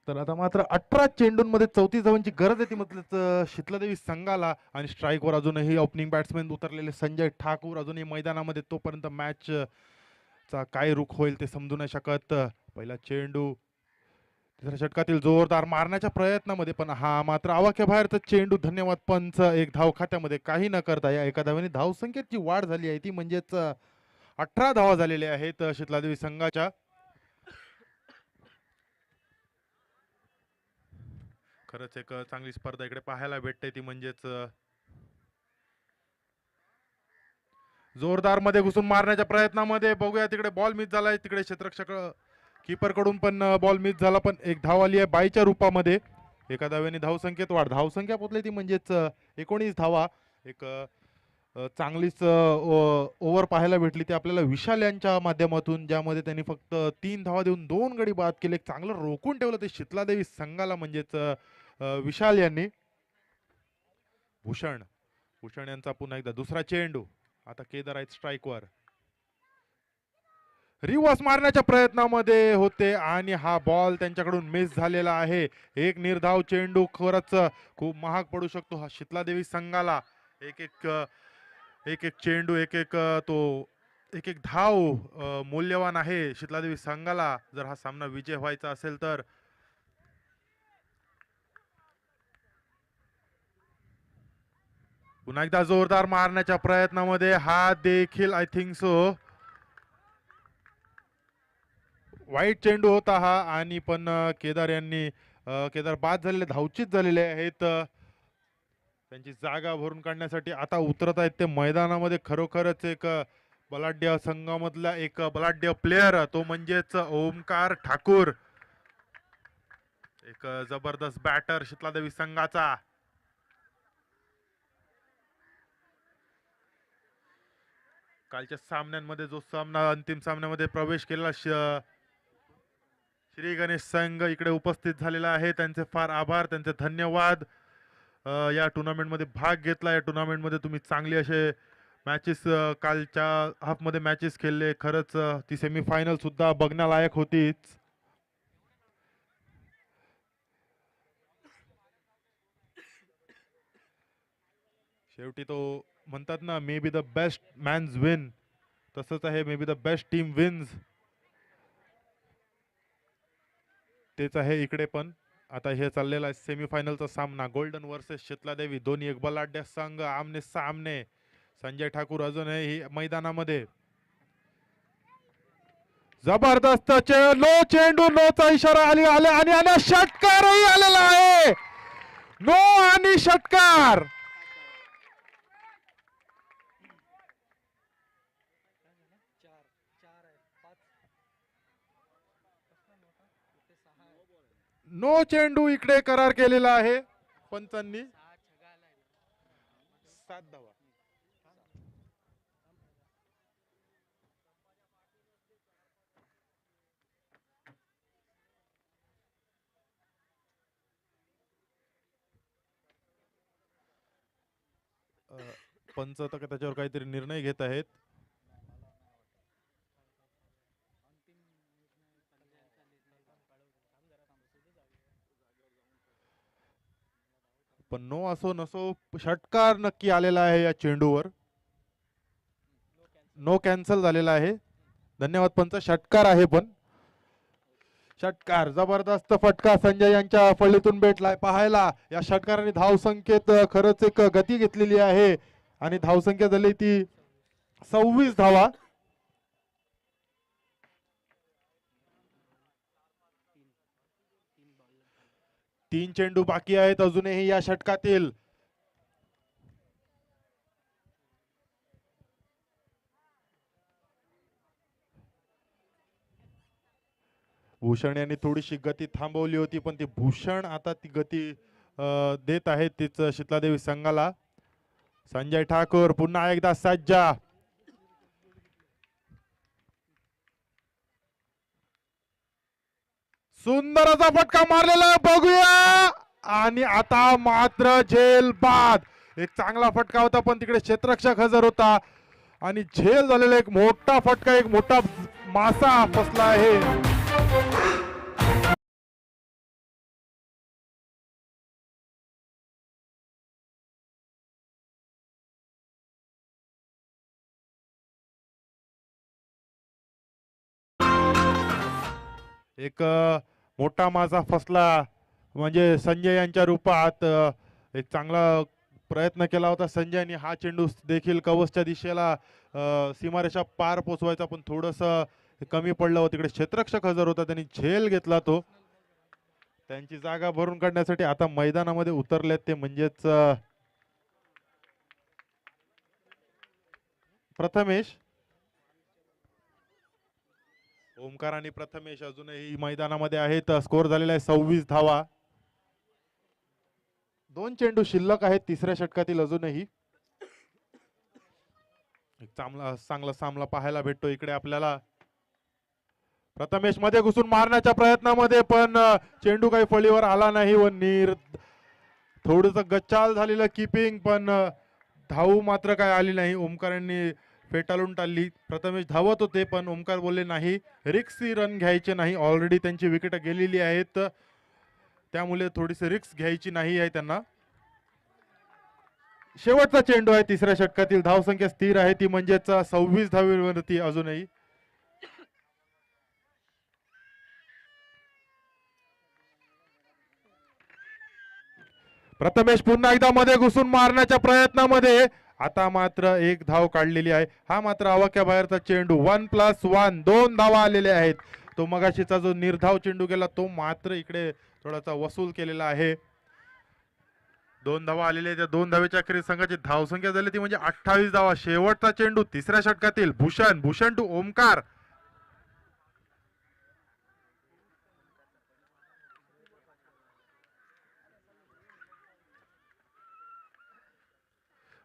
Speaker 4: तर आता मात्र 18 चेंडूंमध्ये 34 धावांची गरज आहे ती म्हटलं शीतलादेवी संघाला. आणि स्ट्राईकवर अजूनही ओपनिंग बॅट्समॅन उतरलेले संजय ठाकूर अजूनही मैदानामध्ये, तोपर्यंत मॅच चा काय रुख होईल ते समजू नाही शकत. पहिला चेंडू तिसऱ्या षटकातील जोरदार मारण्याच्या प्रयत्नामध्ये, पण हा मात्र आवाक्या बाहेरचा चेंडू. धन्यवाद पंच. एक धाव खात्यामध्ये, काही न करता या एका धावेने धावसंख्येत जी वाढ झाली आहे ती म्हणजेच 18 धावा झालेल्या आहेत शीतलादेवी संघाच्या. खरंच एक चांगली स्पर्धा इकडे पाहायला भेटते ती म्हणजेच जोरदार मध्ये घुसून मारण्याच्या प्रयत्नामध्ये. बघूया तिकडे बॉल मिस झालाय, तिकडे क्षेत्ररक्षक कीपर कडून पण बॉल मिस झाला, पण एक धाव आली आहे बाईच्या रूपामध्ये. एका धावेने धावसंख्येत वाढ, धावसंख्या पोचली ती म्हणजेच 19 धावा. एक चांगलीच ओव्हर पाहायला भेटली ती आपल्याला विशाल यांच्या माध्यमातून, ज्यामध्ये त्यांनी फक्त 3 धावा देऊन 2 गडी बाद केले. एक चांगलं रोखून ठेवलं ते शीतलादेवी संघाला, म्हणजेच विशाल यांनी. भूषण यांचा पुन्हा एकदा दुसरा चेंडू. आता केदार आहेत स्ट्राईकवर. रिवर्स मारण्याच्या प्रयत्नामध्ये होते आणि हा बॉल त्यांच्याकडून मिस झालेला आहे. एक निर्धाव चेंडू खरंच खूप महाग पडू शकतो हा शीतलादेवी संघाला. एक एक चेंडू एक एक धाव मूल्यवान आहे शीतलादेवी संघाला, जर हा सामना विजय व्हायचा असेल तर. पुन्हा एकदा जोरदार मारण्याच्या प्रयत्नामध्ये हा देखील आय थिंक सो वाईट चेंडू होता हा. आणि पण केदार बाद झालेले, धावचित झालेले आहेत. त्यांची जागा भरून काढण्यासाठी आता उतरत आहेत ते मैदानामध्ये. खरोखरच एक बलाढ्य संघामधला एक बलाढ्य प्लेयर, तो म्हणजेच ओमकार ठाकूर. एक जबरदस्त बॅटर शीतलादेवी संघाचा. कालच्या सामन्यांमध्ये जो सामना अंतिम सामन्यामध्ये प्रवेश केलेला श्री गणेश संघ इकडे उपस्थित झालेला आहे. त्यांचे फार आभार, त्यांचे धन्यवाद. या टुर्नामेंटमध्ये भाग घेतला. या टुर्नामेंटमध्ये तुम्ही चांगली असे मॅचेस कालच्या हाफमध्ये मॅचेस खेळले. खरंच ती सेमीफायनल सुद्धा बघण्यालायक होतीच. शेवटी तो म्हणतात ना, may be the best man's win, तसंच आहे may be the best team wins. तेच आहे इकडे पण. आता हे चाललेला आहे सेमीफायनलचा सामना, गोल्डन वर्सेस शीतलादेवी. दोन्ही एक बलाढ्य संघ आमने सामने. संजय ठाकूर अजूनही मैदानामध्ये. जबरदस्त नो चेंडू, नोचा इशारा आले आणि षटकारही आलेला आहे. नो आणि षटकार. नो चेंडू इकडे करार केलेला आहे पंचांनी. 7 धावा. पंच तर त्याच्यावर काहीतरी निर्णय घेत आहेत. पण नो असो नसो, षटकार नक्की आलेला आहे या चेंडूवर. नो कॅन्सल झालेला आहे. धन्यवाद पंच. षटकार आहे पण. षटकार, जबरदस्त फटका संजय यांच्या फळीतून भेटलाय पाहायला. या षटकाराने धावसंख्येत खरंच एक गती घेतलेली आहे आणि धावसंख्या झाली ती 26 धावा. तीन चेंडू बाकी आहेत अजूनही या षटकातील. भूषण यांनी थोडीशी गती थांबवली होती, पण ती भूषण आता ती गती देत आहेत तीच शीतलादेवी संघाला. संजय ठाकूर पुन्हा एकदा सज्जा. सुंदर असा फटका मारलेला बघूया. आणि आता मात्र झेल बाद. एक चांगला फटका होता पण तिकडे क्षेत्ररक्षक हजर होता आणि झेल झालेला एक मोठा फटका, एक मोठा मासा फसला आहे. एक मोठा मासा फसला म्हणजे संजय यांच्या रूपात. एक चांगला प्रयत्न केला होता संजयने. हा चेंडू देखील कवचच्या दिशेला सीमारेषा पार पोचवायचा, पण थोडस कमी पडलं होतं. तिकडे क्षेत्ररक्षक हजर होता, त्यांनी झेल घेतला तो. त्यांची जागा भरून काढण्यासाठी आता मैदानामध्ये उतरलेत ते म्हणजेच प्रथमेश. ओमकार आणि प्रथमेश अजूनही मैदानामध्ये आहेत. स्कोर झालेला आहे 26 धावा. 2 चेंडू शिल्लक आहेत तिसऱ्या षटकातील अजूनही. एक चांगला सामना पाहायला भेटतो इकडे आपल्याला. प्रथमेश मध्ये घुसून मारण्याच्या प्रयत्नामध्ये पण चेंडू काही फळीवर आला नाही व थोडस गच्चाल झालेलं किपिंग पण धाव मात्र काय आली नाही. ओमकारांनी फेटाळून टाळली. प्रथमेश धावत होते पण ओमकार बोलले नाही, रिक्सची रन घ्यायचे नाही. ऑलरेडी त्यांची विकेट गेलेली आहेत, त्यामुळे थोडीशी रिक्स घ्यायची नाही आहे त्यांना. शेवटचा चेंडू आहे तिसऱ्या षटकातील. धावसंख्या स्थिर आहे ती म्हणजेच 26 धावेवरती अजूनही. प्रथमेश पुन्हा एकदा मध्ये घुसून मारण्याच्या प्रयत्नामध्ये, आता मात्र एक धाव काढलेली आहे. हा मात्र आवाक्या बाहेरचा चेंडू. 1+1 2 धावा आलेल्या आहेत. तो मगाशीचा जो निर्धाव चेंडू गेला तो मात्र इकडे थोडासा वसूल केलेला आहे. 2 धावा आलेल्या त्या 2 धावेच्या अखेरीस संघाची धावसंख्या झाली ती म्हणजे 28 धावा. शेवटचा चेंडू तिसऱ्या षटकातील. भूषण टू ओमकार.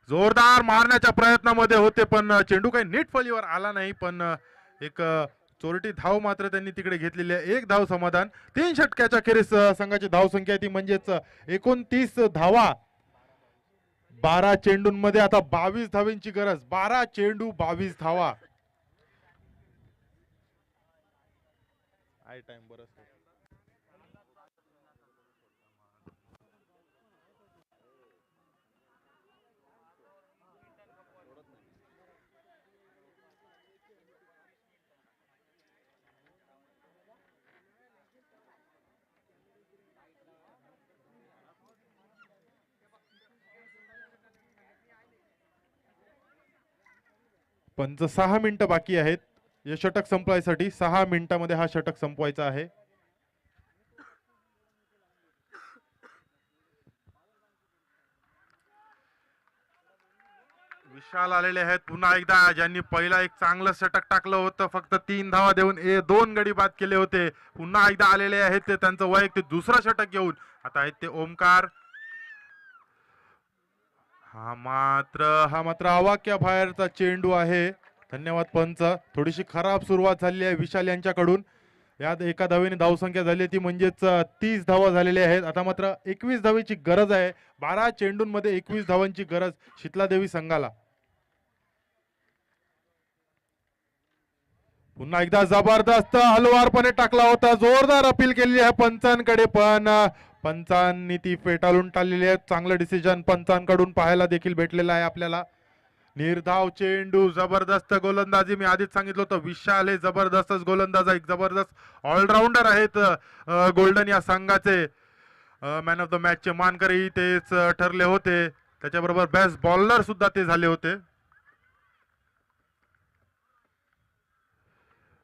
Speaker 4: जोरदार मारण्याच्या प्रयत्नामध्ये होते पण चेंडू काही नीट फळीवर आला नाही. पण एक चोरटी धाव मात्र त्यांनी तिकडे घेतलेली आहे. एक धाव समाधान. 3 षटकाच्या अखेरीस संघाची धावसंख्या ती म्हणजेच 29 धावा. 12 चेंडूंमध्ये आता 22 धावांची गरज. 12 चेंडू 22 धावा. टाइम बरं. पंच 6 मिनिटं बाकी आहेत हे षटक संपवायसाठी. 6 मिनिटांमध्ये हा षटक संपवायचा आहे. विशाल आलेले आहेत पुन्हा एकदा, ज्यांनी पहिला एक चांगलं षटक टाकलं होतं. फक्त 3 धावा देऊन 2 गडी बाद केले होते. पुन्हा एकदा आलेले आहेत ते त्यांचं वैयक्तिक दुसरं षटक घेऊन. आता आहेत ते ओमकार. हा मात्र आवाक्या बाहेरचा चेंडू आहे. धन्यवाद पंच. थोडीशी खराब सुरुवात झाली आहे विशाल यांच्याकडून. यात एका धावेने धावसंख्या झाली ती म्हणजेच 30 धावा झालेल्या आहेत. आता मात्र 21 धावेची गरज आहे. 12 चेंडूंमध्ये 21 धावांची गरज शीतलादेवी संघाला. पुन्हा एकदा जबरदस्त हलवारपणे टाकला होता. जोरदार अपील केलेली आहे पंचांकडे पण पंचांनी ती फेटाळून टाळलेली आहे. चांगलं डिसिजन पंचांकडून पाहायला देखील भेटलेलं आहे आपल्याला. निर्धाव चेंडू, जबरदस्त गोलंदाजी. मी आधीच सांगितलं होतं विशाल हे जबरदस्तच गोलंदाज आहे, जबरदस्त ऑलराऊंडर आहेत. गोल्डन या संघाचे मॅन ऑफ द मॅचचे मानकरी तेच ठरले होते. त्याच्याबरोबर बेस्ट बॉलर सुद्धा ते झाले होते.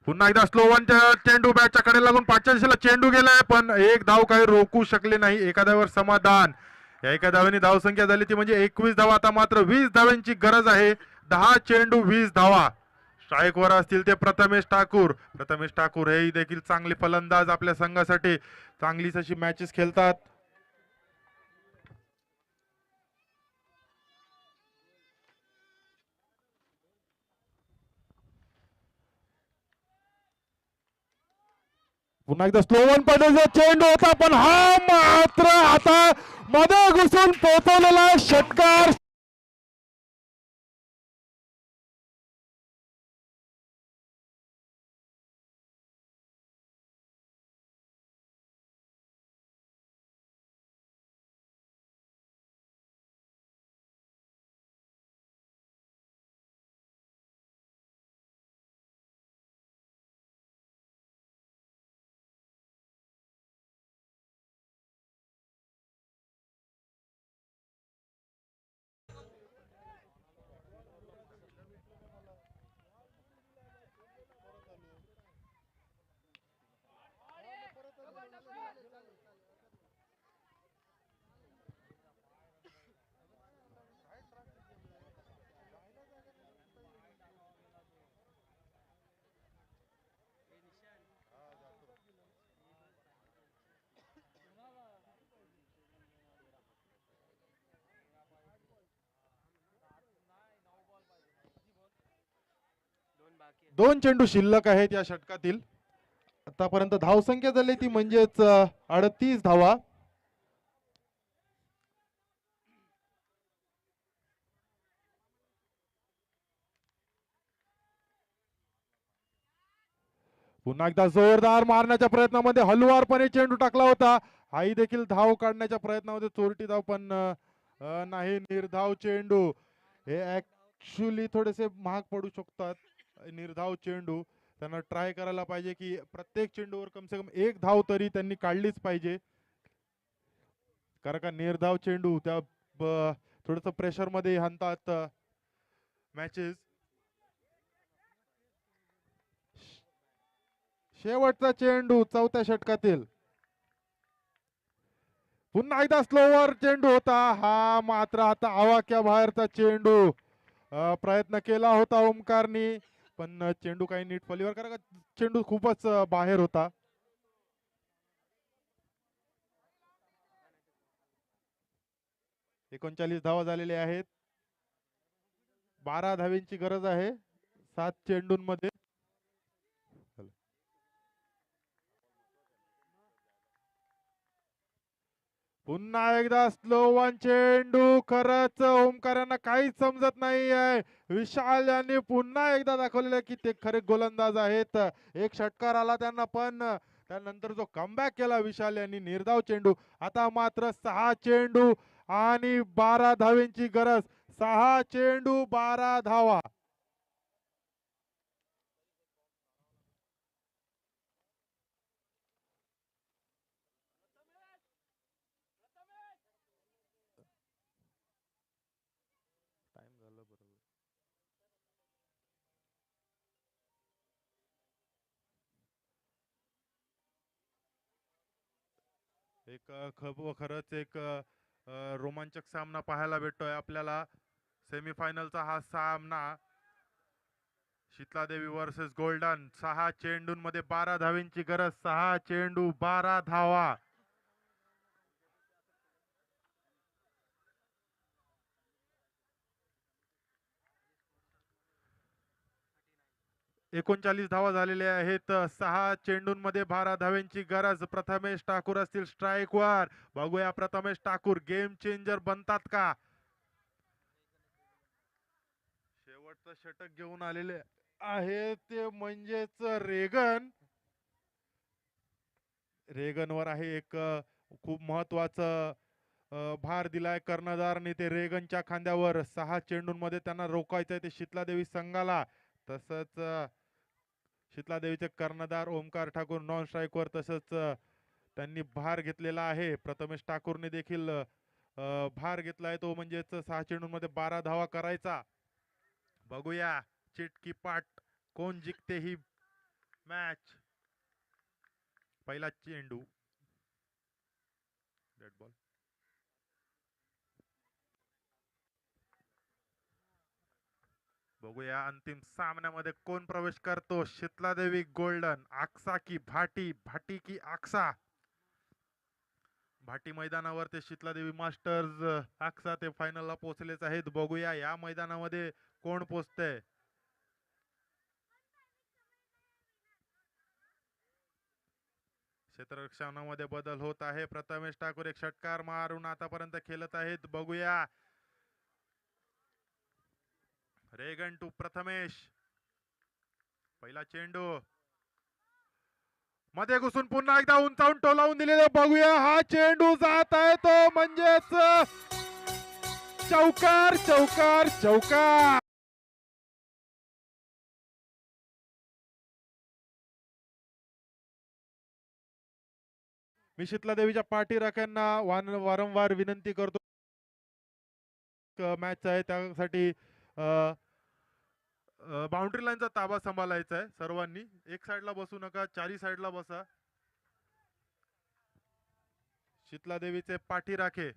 Speaker 4: पुन्हा एकदा स्लो वनच्या चेंडू बॅटच्या कडे लागून पाचच्या दिशेला चेंडू गेलाय पण एक धाव काही रोखू शकले नाही. एका धावेवर समाधान. या एका धावेने धावसंख्या झाली ती म्हणजे 21 धावा. आता मात्र 20 धावांची गरज आहे. 10 चेंडू 20 धावा. स्ट्राईक वर असतील ते प्रथमेश ठाकूर हे देखील चांगले फलंदाज आपल्या संघासाठी चांगलीच अशी मॅचेस खेळतात. पुन्हा एकदा स्लो वन पद्धतीचा चेंडू होता पण हा मात्र आता मध्ये घुसून पोहोचवलेला षटकार. 2 चेंडू शिल्लक आहेत या षटकातील. आतापर्यंत धावसंख्या झाली ती म्हणजेच 38 धावा. पुन्हा एकदा जोरदार मारण्याच्या प्रयत्नामध्ये हलवारपणे चेंडू टाकला होता. हाही देखील धाव काढण्याच्या प्रयत्नामध्ये चोरटी धाव, पण नाही, निर्धाव चेंडू. हे ऍक्च्युली थोडेसे महाग पडू शकतात. निर्धाव चेंडू त्यांना ट्राय करायला पाहिजे की प्रत्येक चेंडूवर कम से कम 1 धाव तरी त्यांनी काढलीच पाहिजे, कारण का निर्धाव चेंडू त्या थोडस प्रेशर मध्ये हाणतात मॅचेस. शेवटचा चेंडू चौथ्या षटकातील. पुन्हा एकदा स्लोवर चेंडू होता हा, मात्र आता आवाक्या बाहेरचा चेंडू. प्रयत्न केला होता ओमकारनी, पण चेंडू काही नीट फलीवर, कारण का चेंडू खूपच बाहेर होता. एकोणचाळीस धावा झालेल्या आहेत. 12 धावेंची गरज आहे 7 चेंडूंमध्ये. पुन्हा एकदा स्लो वन चेंडू. खरंच ओमकारांना काहीच समजत नाही आहे. विशाल यांनी पुन्हा एकदा दाखवलेलं की ते खरे गोलंदाज आहेत. एक षटकार आला त्यांना, पण त्यानंतर जो कमबॅक केला विशाल यांनी, निर्धाव चेंडू. आता मात्र 6 चेंडू आणि 12 धावेंची गरज. 6 चेंडू 12 धावा. एक खरंच एक रोमांचक सामना पाहायला भेटतोय आपल्याला. सेमीफायनलचा हा सामना शीतलादेवी वर्सेस गोल्डन. 6 चेंडूंमध्ये 12 धावेंची गरज. 6 चेंडू 12 धावा. एकोणचाळीस धावा झालेल्या आहेत. 6 चेंडूंमध्ये 12 धावेंची गरज. प्रथमेश ठाकूर असतील स्ट्राईक वर. बघूया प्रथमेश ठाकूर गेम चेंजर बनतात का. शेवटचं षटक घेऊन आलेले आहे ते म्हणजेच रेगन. रेगनवर आहे एक खूप महत्वाचं भार दिलाय कर्णधारने. ते रेगनच्या खांद्यावर 6 चेंडूंमध्ये त्यांना रोखायचंय ते शीतलादेवी संघाला. तसंच शीतलादेवीचे कर्णधार ओमकार ठाकूर नॉन स्ट्राईकवर. तसंच त्यांनी भार घेतलेला आहे. प्रथमेश ठाकूरने देखील भार घेतलाय, तो म्हणजेच 6 चेंडूंमध्ये 12 धावा करायचा. बघूया चिटकी पाट कोण जिंकते ही मॅच. पहिला चेंडू डेड बॉल. बघूया अंतिम सामन्यामध्ये कोण प्रवेश करतो. शीतलादेवी गोल्डन, आक्सा की भाटी, भाटी की आक्सा. भाटी मैदानावर ते शीतलादेवी मास्टर्स. आक्सा ते फायनलला पोहोचलेच आहेत. बघूया या मैदानामध्ये कोण पोहोचतंय. क्षेत्ररक्षणामध्ये बदल होत आहे. प्रथमेश ठाकूर एक षटकार मारून आतापर्यंत खेळत आहेत. बघूया रेगन टू प्रथमेश. पहिला चेंडू मध्ये घुसून पुन्हा एकदा उंचावून टोलावून दिलेले. बघूया हा चेंडू जात आहे तो म्हणजेच चौकार चौकार चौकार. मी शीतलादेवीच्या पाठीराख्यांना वारंवार विनंती करतो, मॅच आहे त्यासाठी बाउंड्री लाईनचा ताबा सांभाळायचा आहे सर्वांनी. एक साइडला बसू नका, चारी साइडला बसा. शीतलादेवीचे पाठीराखे.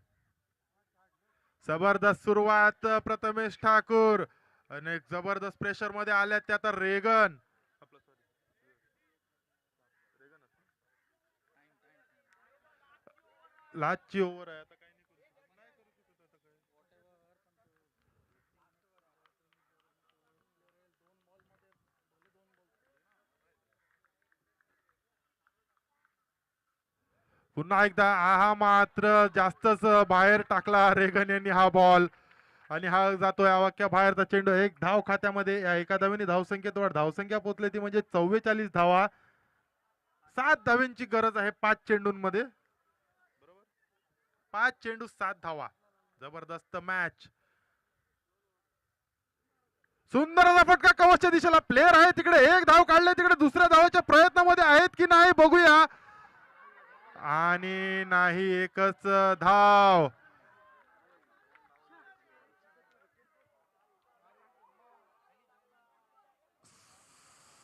Speaker 4: जबरदस्त सुरुवात प्रथमेश ठाकूर आणि जबरदस्त प्रेशर मध्ये आल्या त्या आता रेगन. लास्टची ओव्हर आहे आता. पुन्हा एकदा हा मात्र जास्तच बाहेर टाकला रेगन यांनी हा बॉल आणि हा जातोय अवाक्या बाहेरचा चेंडू. एक धाव खात्यामध्ये या एका धावेने धावसंख्येत वाढ. धावसंख्या पोहोचली ती म्हणजे 44 धावा. 7 धाव्यांची गरज आहे 5 चेंडूंमध्ये. 5 चेंडू 7 धावा. जबरदस्त मॅच. सुंदर असा फटका कवचच्या दिशेला. प्लेअर आहे तिकडे. एक धाव काढले तिकडे. दुसऱ्या धावाच्या प्रयत्नामध्ये आहेत की नाही बघूया. आणि नाही, एकच धाव.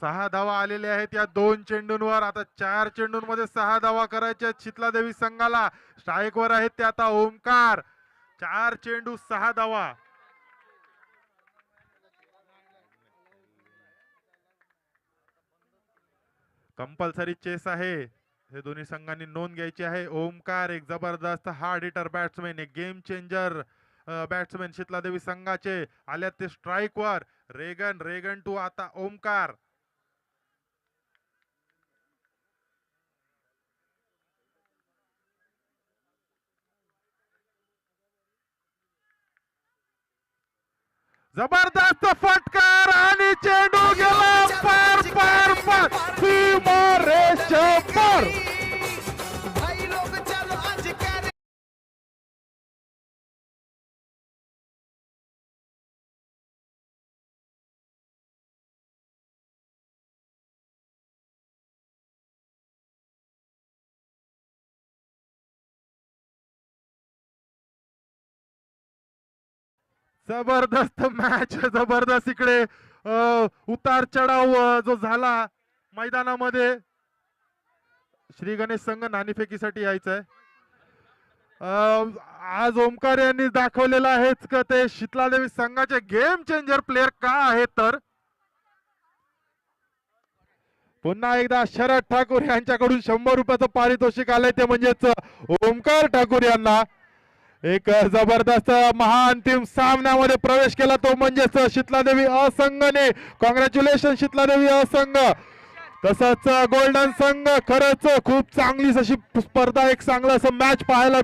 Speaker 4: सहा धावा आलेल्या आहेत या 2 चेंडूंवर. आता 4 चेंडूंमध्ये 6 धावा करायच्या शितला देवी संघाला. स्ट्राईक वर आहेत ते आता ओमकार. 4 चेंडू 6 धावा. कंपल्सरी चेस आहे. हे दोन्ही संघांनी नोंद घ्यायची आहे. ओमकार एक जबरदस्त हार्ड हिटर बॅट्समॅन, एक गेम चेंजर बॅट्समॅन शितला देवी संघाचे. आल्यात ते स्ट्राईक वर. रेगन टू आता ओमकार. जबरदस्त फटकार आणि चेंडू गेला पार पार पार सीमारेषेच्या पार.
Speaker 3: भाई लोग चलो आज करे
Speaker 4: जबरदस्त मॅच. जबरदस्त इकडे उतार चढाव जो झाला मैदानामध्ये. श्री गणेश संघ नाणेफेकीसाठी यायचं आहे. आज ओमकार यांनी दाखवलेलं आहेच का ते शितला देवी संघाचे गेम चेंजर प्लेअर का आहेत. तर पुन्हा एकदा शरद ठाकूर यांच्याकडून 100 रुपयाचं पारितोषिक आलंय ते म्हणजेच ओमकार ठाकूर यांना. एक जबरदस्त महाअंतिम सामन्यामध्ये प्रवेश केला तो म्हणजेच शितला देवी असंघने. कॉंग्रॅच्युलेशन शितला देवी असंघ. तसंच गोल्डन संघ. खरंच खूप चांगली अशी स्पर्धा, एक चांगलं असं मॅच पाहायला